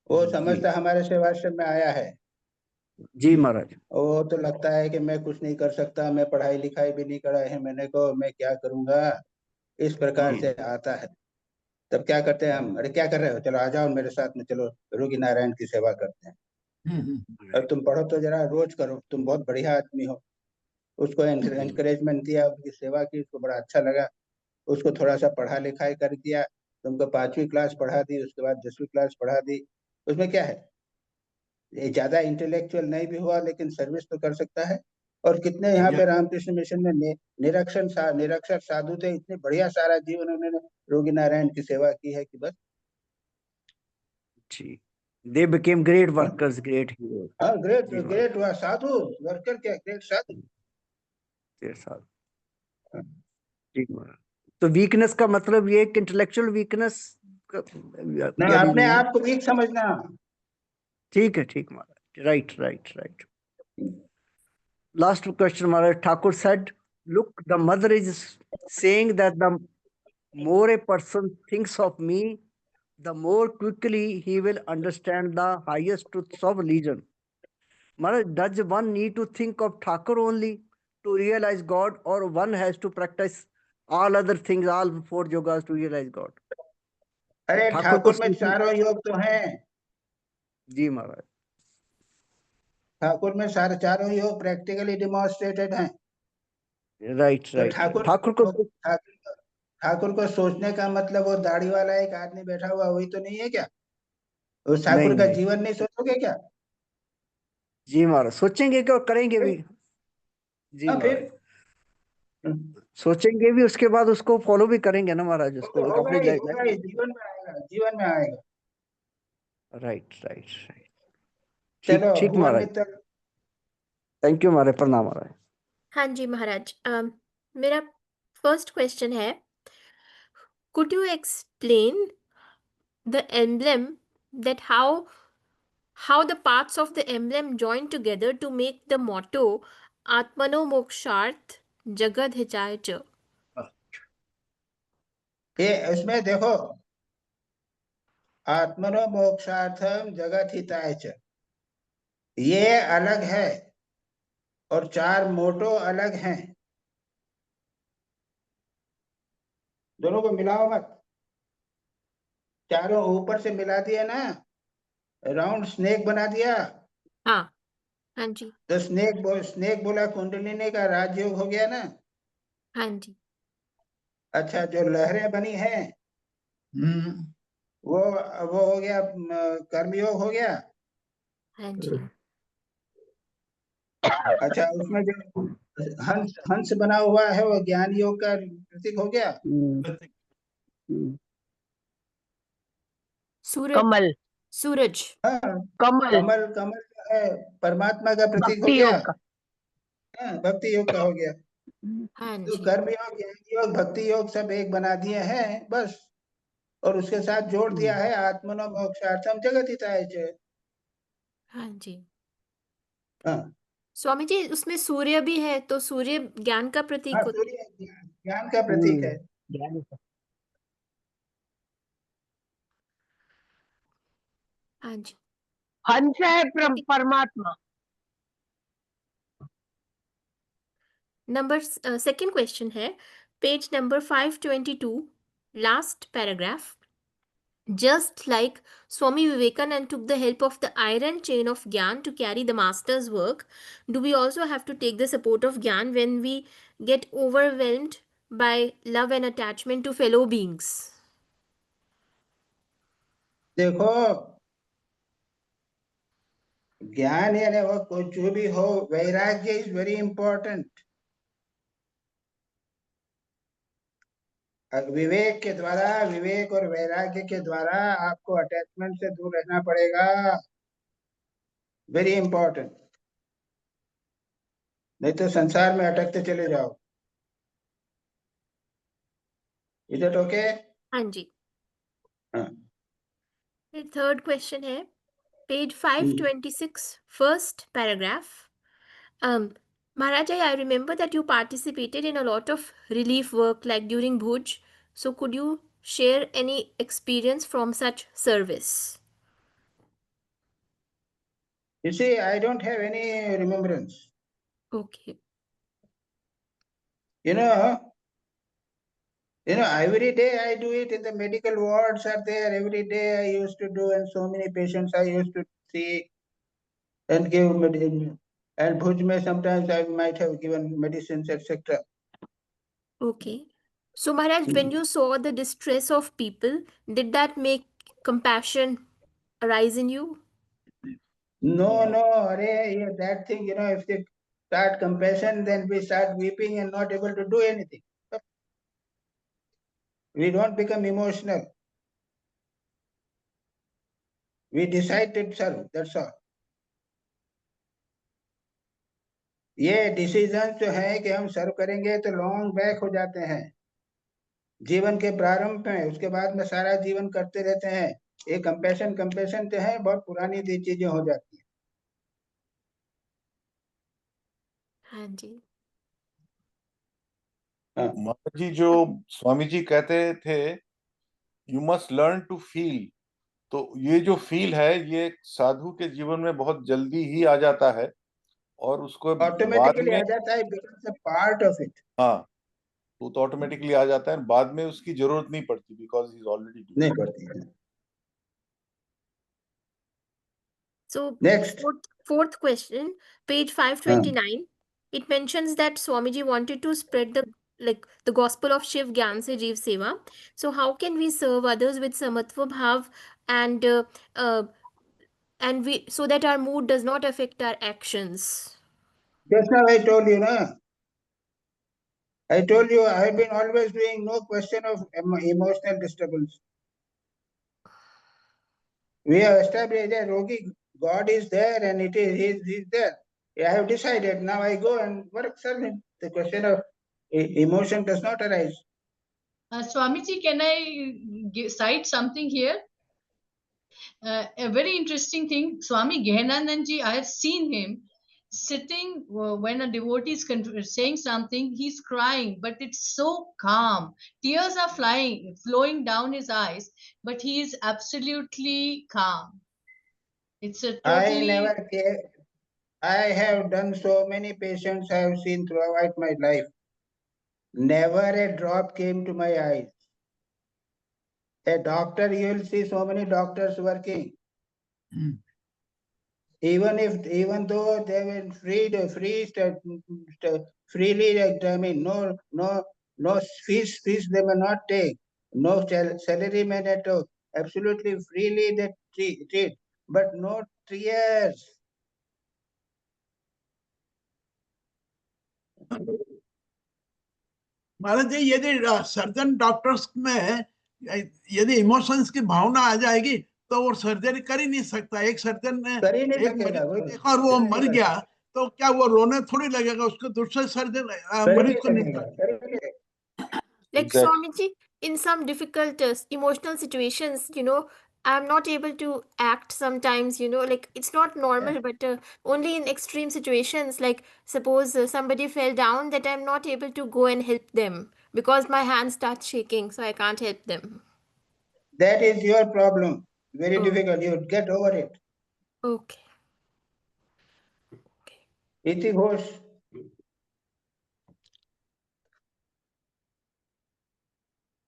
वो समझता हमारे सेवाश्रम में आया है। जी महाराज। वो तो लगता है कि मैं कुछ नहीं कर सकता, मैं पढ़ाई लिखाई भी नहीं करा है मैंने को, मैं क्या करूंगा, इस प्रकार से आता है। तब क्या करते हैं हम, अरे क्या कर रहे हो, चलो आ जाओ मेरे साथ में, चलो रोगी नारायण की सेवा करते हैं। और तुम पढ़ो तो जरा रोज करो, तुम बहुत बढ़िया आदमी हो। उसको एनकरेजमेंट दिया, उसकी सेवा की, उसको बड़ा अच्छा लगा, उसको थोड़ा सा पढ़ा लिखाई कर दिया, तुमको 5वीं क्लास पढ़ा दी, उसके बाद 10वीं क्लास पढ़ा दी। उसमें क्या है, ये ज्यादा इंटेलेक्चुअल नहीं भी हुआ लेकिन सर्विस तो कर सकता है। और कितने यहाँ पे रामकृष्ण मिशन में निरक्षर साधु थे, इतने बढ़िया सारा जीवन उन्होंने रोगी नारायण की सेवा की है कि बस। जी, they became great workers, great heroes. हाँ, ग्रेट हुआ साधु, वर्कर क्या, ग्रेट साधु। ग्रेट साधु। जी महाराज, तो वीकनेस का मतलब ये कि इंटेलेक्चुअल वीकनेस नहीं, अपने आप को वीक समझना। ठीक है, ठीक Maharaj, right right right. Last question Maharaj, Thakur said, look, the mother is saying that the more a person thinks of me, the more quickly he will understand the highest truths of religion. Maharaj, does one need to think of Thakur only to realize God, or one has to practice all other things, all 4 yogas to realize God? अरे ठाकुर में चारों योग तो हैं। जी महाराज, ठाकुर में सारे चारों योग प्रैक्टिकली डिमॉन्स्ट्रेटेड हैं। राइट तो राइट। ठाकुर को सोचने का मतलब वो दाढ़ी वाला एक आदमी बैठा हुआ वही तो नहीं है क्या? उस ठाकुर का जीवन नहीं सोचोगे क्या? जी महाराज, सोचेंगे क्या और करेंगे भी। जी महाराज, सोचेंगे भी, उसके बाद उसको फॉलो भी करेंगे ना महाराज, उसको अपने जीवन में आएगा। Right right right. चलो ठीक महाराज, थैंक यू महाराज, प्रणाम महाराज। हाँ जी महाराज, मेरा फर्स्ट क्वेश्चन है, could you explain the emblem, that how the parts of the emblem join together to make the motto Atmano Moksharth Jagad Hichaya Cha? ये इसमें देखो, आत्मनो मोक्षार्थम जगत हिताय च, ये अलग है और 4 मोटो अलग हैं। दोनों को मिलाओ मत, चारों ऊपर से मिला दिया ना, राउंड स्नेक बना दिया। हाँ हाँ जी। तो स्नेक बोला कुंडलिनी का राजयोग हो गया ना। हाँ जी। अच्छा, जो लहरें बनी हैं वो हो गया कर्मयोग हो गया। हाँ जी। अच्छा, उसमें जो हंस बना हुआ है वो ज्ञान योग का प्रतीक हो गया। सूरज, सूरज, कमल जो है परमात्मा का प्रतीक हो गया। भक्ति योग का हो गया। तो कर्म योग, ज्ञान योग, भक्ति योग सब एक बना दिए हैं बस, और उसके साथ जोड़ दिया है आत्मनो मोक्षार्थम जगत हिताय च। हाँ जी। हाँ स्वामी जी, उसमें सूर्य भी है, तो सूर्य ज्ञान का प्रतीक होता है। ज्ञान का प्रतीक है। हाँ जी। हंस है परमात्मा. Second question है page number 522 last paragraph. Just like Swami Vivekananda took the help of the iron chain of Gyan to carry the master's work, do we also have to take the support of Gyan when we get overwhelmed by love and attachment to fellow beings? देखो, ज्ञान यानी वो कुछ भी हो, वैराग्य is very important. विवेक के द्वारा, विवेक और वैराग्य के द्वारा आपको अटैचमेंट से दूर रहना पड़ेगा. Very important. नहीं तो संसार में अटकते चले जाओ. Is it okay? हाँ जी. हाँ. थर्ड क्वेश्चन है page 526 first paragraph. Maharaja, I remember that you participated in a lot of relief work like during Bhuj. So could you share any experience from such service? You see, I don't have any remembrance. Okay. You know, every day I do it. In the medical wards are there. Every day I used to do, and so many patients I used to see and give medicine. And Bhuj mein sometimes I might have given medicines, etc. Okay. So Maharaj, when you saw the distress of people, did that make compassion arise in you? No, that thing, if they start compassion, then we start weeping and not able to do anything. We don't become emotional. We decide to serve, that's all. ये decision जो है कि हम सर्व करेंगे तो long back हो जाते हैं जीवन के प्रारंभ में. उसके बाद में सारा जीवन करते रहते हैं. ये कंपैशन जो है बहुत पुरानी चीजें हो जाती हैं. हाँ जी. महाराज जी, जो स्वामी जी कहते थे you must learn to feel, तो ये जो फील है ये साधु के जीवन में बहुत जल्दी ही आ जाता है और उसको बाद ऑटोमेटिकली में आ जाता है, becomes a part of it. हाँ, तो ऑटोमेटिकली आ जाता है, बाद में उसकी जरूरत नहीं पड़ती बिकॉज ही इज ऑलरेडी नहीं पड़ती है. So Next. fourth question, page 529. It mentions that Swamiji wanted to spread the gospel of Shiv Gyan se Jeev Seva. So how can we serve others with samatva bhav and we so that our mood does not affect our actions? Just now I told you, I told you I have been always doing, no question of emotional disturbance. We have established that Rogi, God is there and he's there. I have decided, now I go and work serving. The question of emotion does not arise. Swamiji, can I cite something here? A very interesting thing, Swami Gyananand ji, I have seen him sitting when a devotee is saying something, he's crying, but it's so calm. Tears are flowing down his eyes, but he is absolutely calm. It's a totally... I never care. I have done so many patients I have seen throughout my life. Never a drop came to my eyes. A doctor, you will see so many doctors working. Even though they were freely, I mean, no fees they may not take, no salary may not take, absolutely freely they treat, but no tears. महाराज जी, यदि surgeon doctors में यदि emotions की भावना आ जाएगी तो वो surgery कर ही नहीं सकता. एक सर्जन ने एक मरीज को देखा और वो मर गया तो क्या वो रोने थोड़ी लगेगा, उसको दूसरे सर्जन मरीज को नहीं. Like Swamiji, in some difficult emotional situations, I'm not able to act sometimes, like it's not normal, but only in extreme situations, like suppose somebody fell down, that I'm not able to go and help them because my hand starts shaking, so I can't help them. That is your problem. Very difficult. You get over it. Okay. इति घोष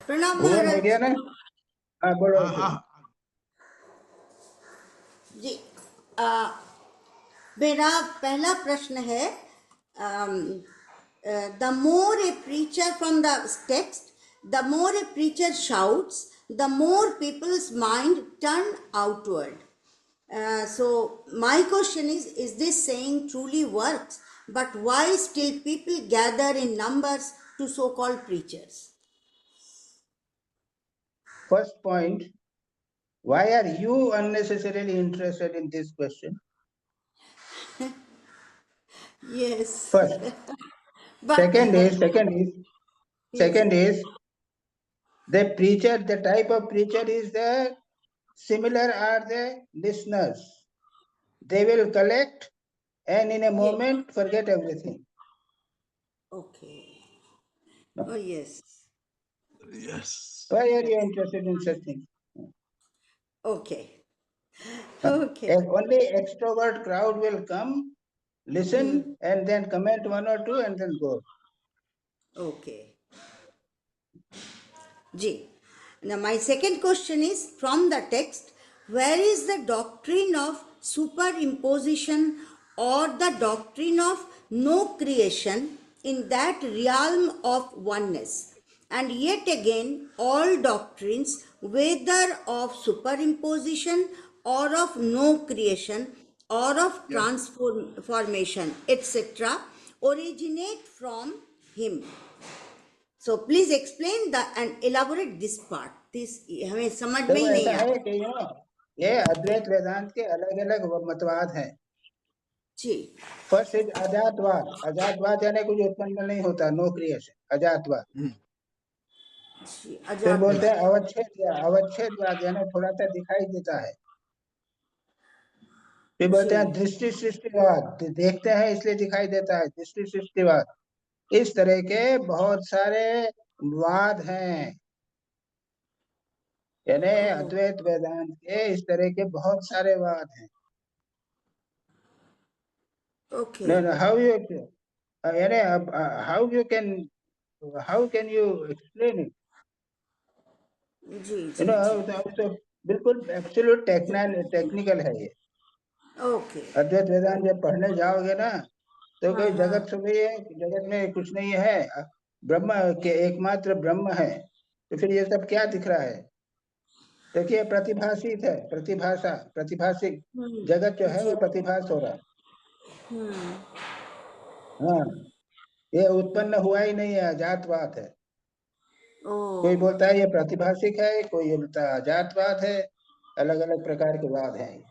प्रणाम भुवन हो महाराज गया ना? हाँ बोलो हाँ फिर। हाँ जी। मेरा पहला प्रश्न है, the more A preacher from the text, the more A preacher shouts, the more people's mind turn outward. So my question is this saying truly works? But why still people gather in numbers to so-called preachers? First point, why are you unnecessarily interested in this question? Yes. First. But Second is yes. the preacher, the type of preacher is the similar are the listeners. They will collect and in a moment forget everything. Okay. Oh yes. yes. Why are you interested in such things? Okay. Okay. Only extrovert crowd will come, listen, and then comment one or two and then go. Okay. G. Now my second question is from the text, where is the doctrine of superimposition or the doctrine of no creation in that realm of oneness? And yet again, all doctrines, whether of superimposition or of no creation or of transformation, etc., originate from him. So please explain that and elaborate this part. This हमें समझ में देखो ही नहीं ऐसा है आता. कि ये अद्वैत वेदांत के अलग अलग मतवाद हैं. जी. First is अजातवाद. अजातवाद यानी कुछ उत्पन्न नहीं होता, नो क्रिएशन, अजातवाद. जी. फिर बोलते अजातवाद. हैं अवच्छेदवाद यानी थोड़ा सा दिखाई देता है. फिर बोलते हैं दृष्टि सृष्टिवाद, देखते हैं इसलिए दिखाई देता है, दृष्टि सृष्टिवाद. इस तरह के बहुत सारे वाद हैं. यानी अद्वैत वेदांत के इस तरह के बहुत सारे वाद हैं. Okay. No, how you यानी how can you explain it? Ji You ji know, जी. तो बिल्कुल एब्सोल्यूट टेक्निकल है ये. Okay. अद्वैत वेदांत जब पढ़ने जाओगे ना तो कोई हाँ, जगत से भी है, जगत में कुछ नहीं है, ब्रह्म के एकमात्र ब्रह्म है, तो फिर ये सब क्या दिख रहा है? देखिए प्रतिभाषित है, प्रतिभाषिक जगत जो है वो प्रतिभास हो रहा है. हाँ, ये उत्पन्न हुआ ही नहीं है, अजातवाद है. कोई बोलता है ये प्रतिभाषिक है, कोई ये बोलता है अजातवाद है. अलग अलग प्रकार के वाद हैं.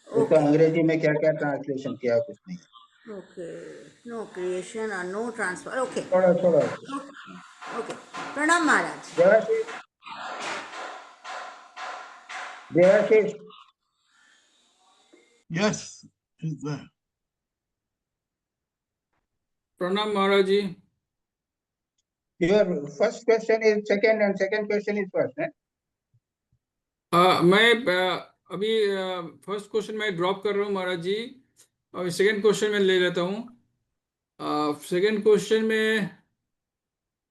उसको अंग्रेजी में क्या क्या ट्रांसलेशन किया कुछ नहीं. Okay. No creation or no transfer. Okay. छोड़ो. Okay. प्रणाम महाराज. Debashish. Yes, is there. Pranam Maharaj ji. Your first question is second and second question is first. मैं अभी फर्स्ट क्वेश्चन में ड्रॉप कर रहा हूँ महाराज जी, और सेकंड क्वेश्चन में ले लेता हूँ. सेकंड क्वेश्चन में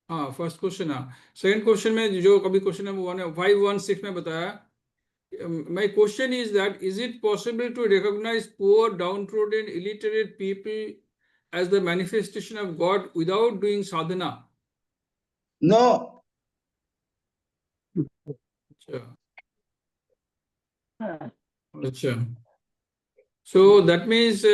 फर्स्ट क्वेश्चन सेकंड क्वेश्चन में जो कभी क्वेश्चन नंबर 516 में बताया. My question is that is it possible to recognize poor, downtrodden, illiterate people as the manifestation of God without doing sadhana? No. अच्छा. So that means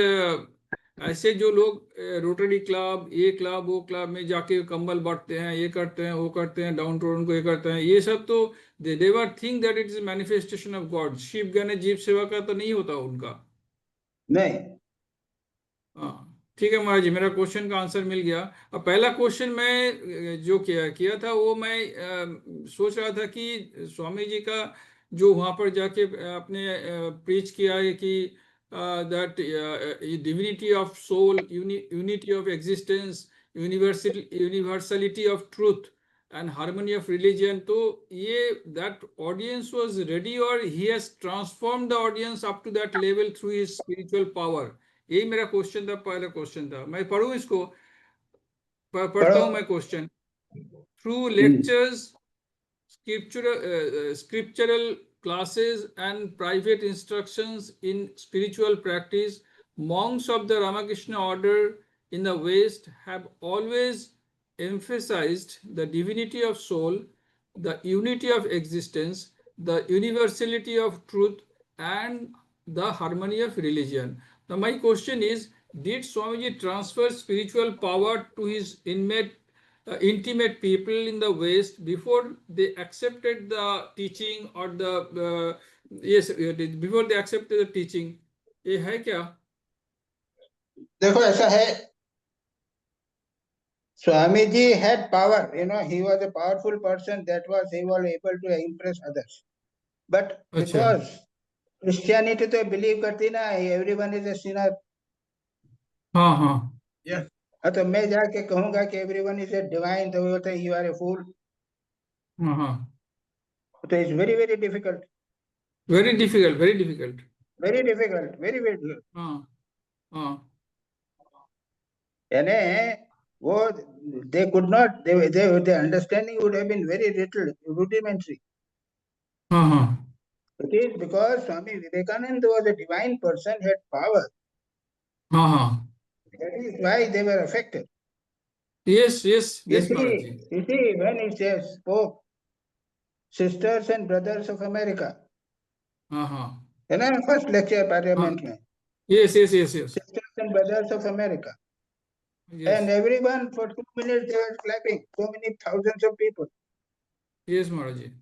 ऐसे जो लोग rotary club, ये क्लब, वो क्लब में जाके कंबल बांटते हैं, ये करते हैं, वो करते हैं, डाउन टोन को ये करते हैं, ये सब तो they were think that it is manifestation of God. Shiva ज्ञान जीव सेवा का तो नहीं होता उनका. नहीं. ठीक है महाराज जी, मेरा क्वेश्चन का आंसर मिल गया. अब पहला क्वेश्चन मैं जो किया था वो मैं सोच रहा था कि स्वामी जी का जो वहां पर जाके आपने प्रीच किया है कि that divinity of soul, unity of existence, universality of truth, and harmony of religion. तो ये that audience was ready or he has transformed the audience up to that level through his spiritual power. यही मेरा question था, पहला question था. मैं पढ़ूं इसको, पढ़ता हूं मैं question. Through lectures, scriptural classes and private instructions in spiritual practice, monks of the Ramakrishna order in the West have always emphasized the divinity of soul, the unity of existence, the universality of truth, and the harmony of religion. Now my question is, did Swamiji transfer spiritual power to his intimate people in the West before they accepted the teaching or the before they accepted the teaching? ये है क्या? देखो ऐसा है, Swamiji had power, you know, he was a powerful person, that was he was able to impress others. But because Christianity तो believe करती ना, everyone is a sinner. हाँ हाँ. Yes. तो मैं जाके कहूंगा कि everyone is a divine, तो वो बोलते you are a fool. हाँ हाँ. तो it's very very difficult. Very difficult, very difficult. Very difficult, very very difficult. हाँ हाँ. यानी वो they could not, their understanding would have been very little, rudimentary. हाँ हाँ. It is because Swami Vivekananda was a divine person, had power. हाँ हाँ. That is why they were affected. Yes, yes, You yes, Maharaji. see, when he says, spoke, sisters and brothers of America, हाँ हाँ. you know, first lecture parliament में, Yes, yes, yes, yes. sisters and brothers of America. Yes. And everyone for 2 minutes they were clapping, so many thousands of people. Yes, Maharaji.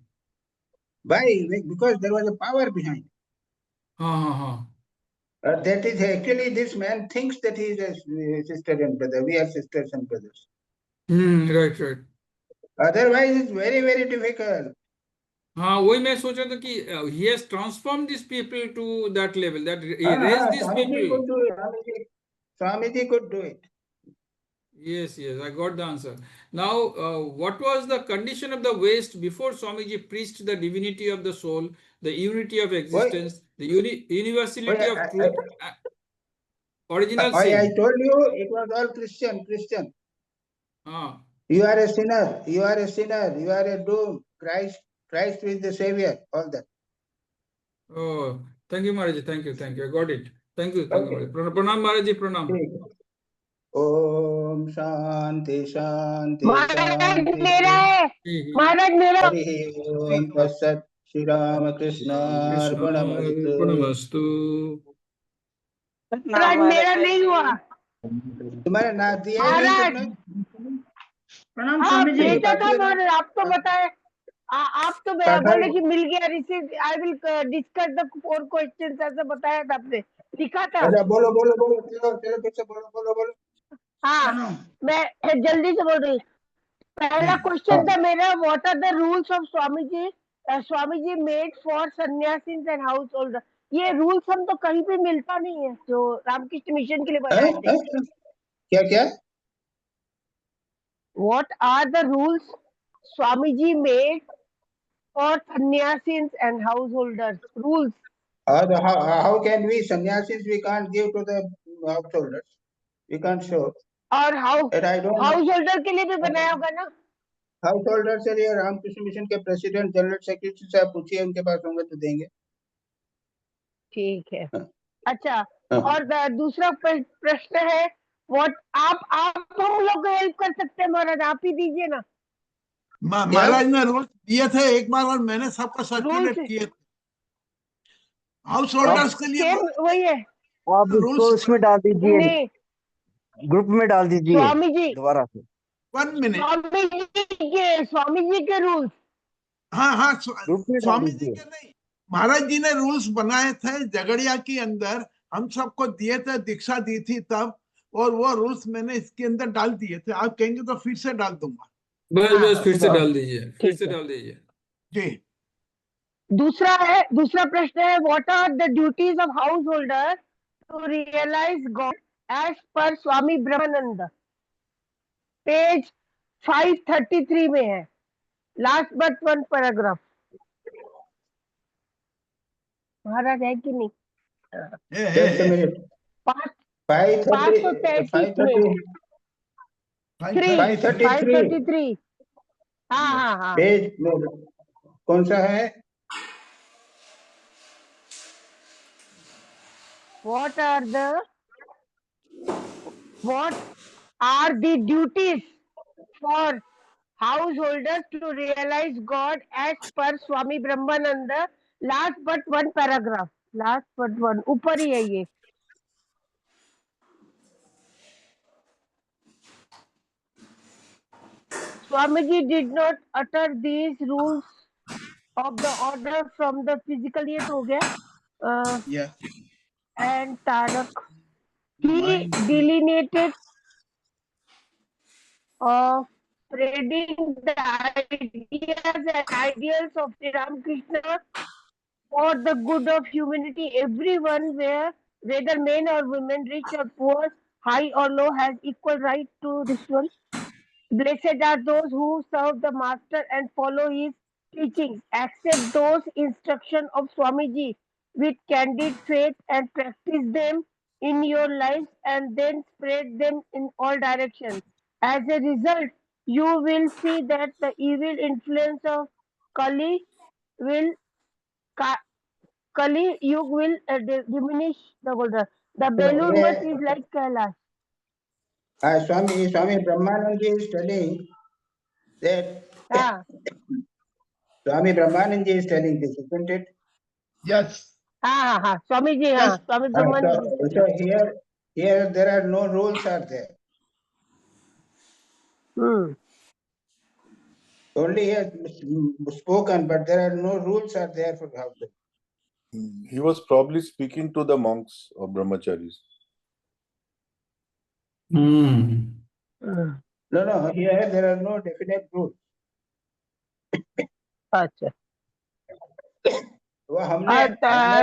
Why? Because there was a power behind. हाँ हाँ हाँ. That is actually, this man thinks that he is a sister and brother. We are sisters and brothers. Right, right. Otherwise, it's very, very difficult. हाँ, वही मैं सोच रहा था कि he has transformed these people to that level, that he raised these Swamiji people. could do it. Swamiji could do it. Yes, yes, I got the answer. Now, what was the condition of the West before Swamiji preached the divinity of the soul, the unity of existence, the universality of truth, original sin? I told you it was all Christian. You are a sinner. You are a sinner. You are a doomed. Christ is the savior. All that. Oh, thank you, Maharaji. Thank you. I got it. Thank you, Maharaji. Pranam, Maharaji. Pranam. Om Shanti Shanti Maharaj Shanti. मेरा है, महाराज मेरा. Hari Om Tat Sat. Shri Rama Krishna Arpanamastu. Arpanamastu. महाराज मेरा नहीं हुआ. तुम्हारा नाम दिया है महाराज. नहीं प्रणाम हाँ स्वामी जी. भेजा था महाराज, आप तो बताए. आप तो बोले कि मिल गया receive. I will discuss the 4 questions ऐसा बताया था आपने, लिखा था. अच्छा बोलो चलो फिर से बोलो. हाँ मैं जल्दी से बोल रही. पहला क्वेश्चन था मेरा, what are the rules of Swami ji made for sannyasis and householder. ये रूल्स हम तो कहीं पे मिलता नहीं है जो रामकृष्ण मिशन के लिए बनाए थे. क्या what are the rules Swami ji made for sannyasis and householders. Rules. How can we sannyasis we can't give to the householders? We can't show. और हाउस होल्डर के लिए भी बनाया होगा ना. हाउस होल्डर से लिए रामकृष्ण मिशन के प्रेसिडेंट जनरल सेक्रेटरी से आप पूछिए, उनके पास होंगे तो देंगे. ठीक है. अच्छा, और दूसरा प्रश्न है, व्हाट आप हम लोग को हेल्प कर सकते हैं महाराज, आप ही दीजिए ना. महाराज ने रूल्स दिए थे एक बार और मैंने सबको सर्कुलेट किए थे हाउस होल्डर्स के लिए. वही है. आप इसको उसमें डाल दीजिए, ग्रुप में डाल दीजिए स्वामी जी दोबारा से. 1 मिनट. स्वामी जी के रूल्स. हाँ स्वामी जी के नहीं, महाराज जी ने रूल्स बनाए थे झगड़िया के अंदर, हम सबको दिए थे, दीक्षा दी थी तब, और वो रूल्स मैंने इसके अंदर डाल दिए थे. आप कहेंगे तो फिर से डाल दूंगा. बस फिर से डाल दीजिए. जी. दूसरा प्रश्न है, what are the duties of householder to realise God as per Swami Brahmanand. Page 533 में है. Last but one paragraph. महाराज है कि नहीं? Just a minute. पाँच 533. 533. हाँ. पेज कौन सा है? What are the duties for householders to realize God as per Swami Brahmananda? Last but one paragraph. Last but one. ऊपर ही है ये. Swamiji did not utter these rules of the order from the physical. ये तो हो गया. Yeah. And Tarak. He Mind. delineated of spreading the ideas and ideals of Sri Ramakrishna for the good of humanity. Everyone, whether men or women, rich or poor, high or low, has equal right to this one. Blessed are those who serve the Master and follow his teachings. Accept those instructions of Swamiji with candid faith and practice them in your lives, and then spread them in all directions. As a result, you will see that the evil influence of Kali Yug will diminish the Golden. The Belur Math is like Kailash. Swami Brahmanand is telling that. Swami Brahmanand is telling this, isn't it? Yes. Swami ji, Yes. Swami Brahmanand. So here there are no rules are there. Only he has spoken, but there are no rules are there for household. He was probably speaking to the monks or brahmacharis. No, here there are no definite rules. अच्छा. वो हमने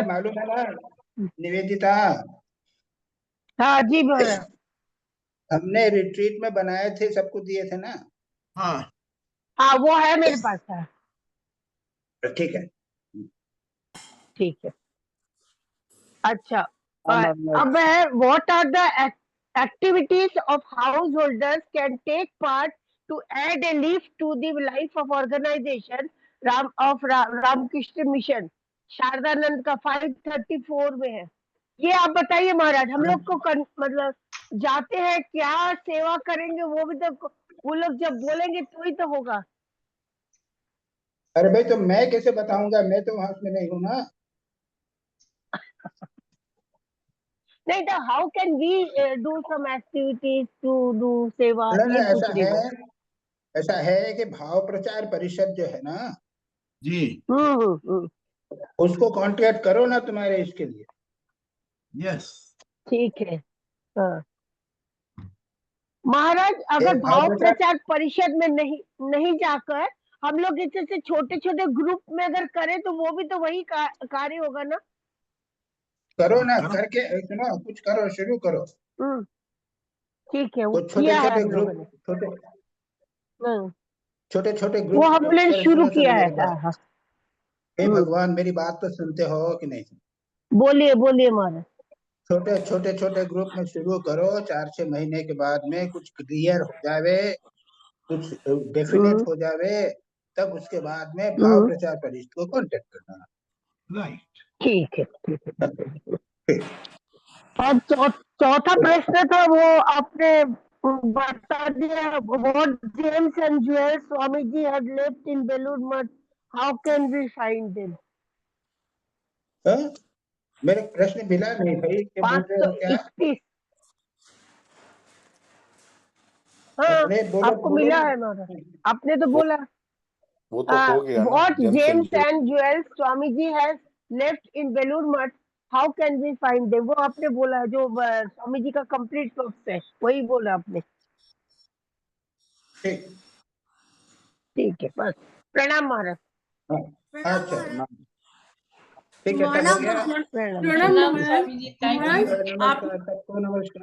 मालूम है ना निवेदिता. हाँ जी बोला. हमने retreat में बनाए थे, सबको दिए थे ना. हाँ वो है मेरे पास. ठीक है. अच्छा. अब है what are the activities of householders can take part to add a leaf to the life of organization Ramakrishna Mission. Sharadanand का 534 में है. ये आप बताइए महाराज. हम लोग को मतलब जाते हैं क्या सेवा करेंगे, वो भी तो वो लोग जब बोलेंगे तो ही तो होगा. अरे भाई तो मैं कैसे बताऊंगा, मैं तो वहां में नहीं हूँ ना. नहीं तो how can we do some activities to do सेवा. ऐसा है कि भाव प्रचार परिषद जो है ना जी, उसको कांटेक्ट करो ना तुम्हारे इसके लिए. यस. ठीक है. महाराज अगर भाव प्रचार परिषद में नहीं जाकर हम लोग जैसे छोटे छोटे ग्रुप में अगर करें तो वो भी तो वही कार्य होगा ना. करो ना, करके सुनो, कुछ करो, शुरू करो. ठीक है. वो छोटे ग्रुप वो हमने शुरू किया है. हे भगवान मेरी बात तो सुनते हो कि नहीं? बोलिए महाराज. छोटे ग्रुप में शुरू करो. 4-6 महीने के बाद में कुछ क्लियर हो जावे, कुछ डेफिनेट हो जावे, तब उसके बाद में भाव प्रचार परिषद को कांटेक्ट करना. राइट. ठीक है. और चौथा प्रश्न था वो आपने बता दिया. What gems and jewels Swamiji had left in Belur Math, how can we find them? मेरे प्रश्न मिला नहीं भाई. क्या बोल रहे हो क्या? हाँ आपको मिला है महाराज. आपने तो बोला. वो तो हो गया. What gems and jewels Swamiji has left in Belur Math, how can we find them? वो आपने बोला है. जो स्वामी जी का कंप्लीट टेक्स्ट है वही बोला आपने. ठीक है. बस प्रणाम महाराज. अच्छा ठीक है. प्रणाम स्वामी जी. Thank you. नमस्कार सबको. नमस्कार.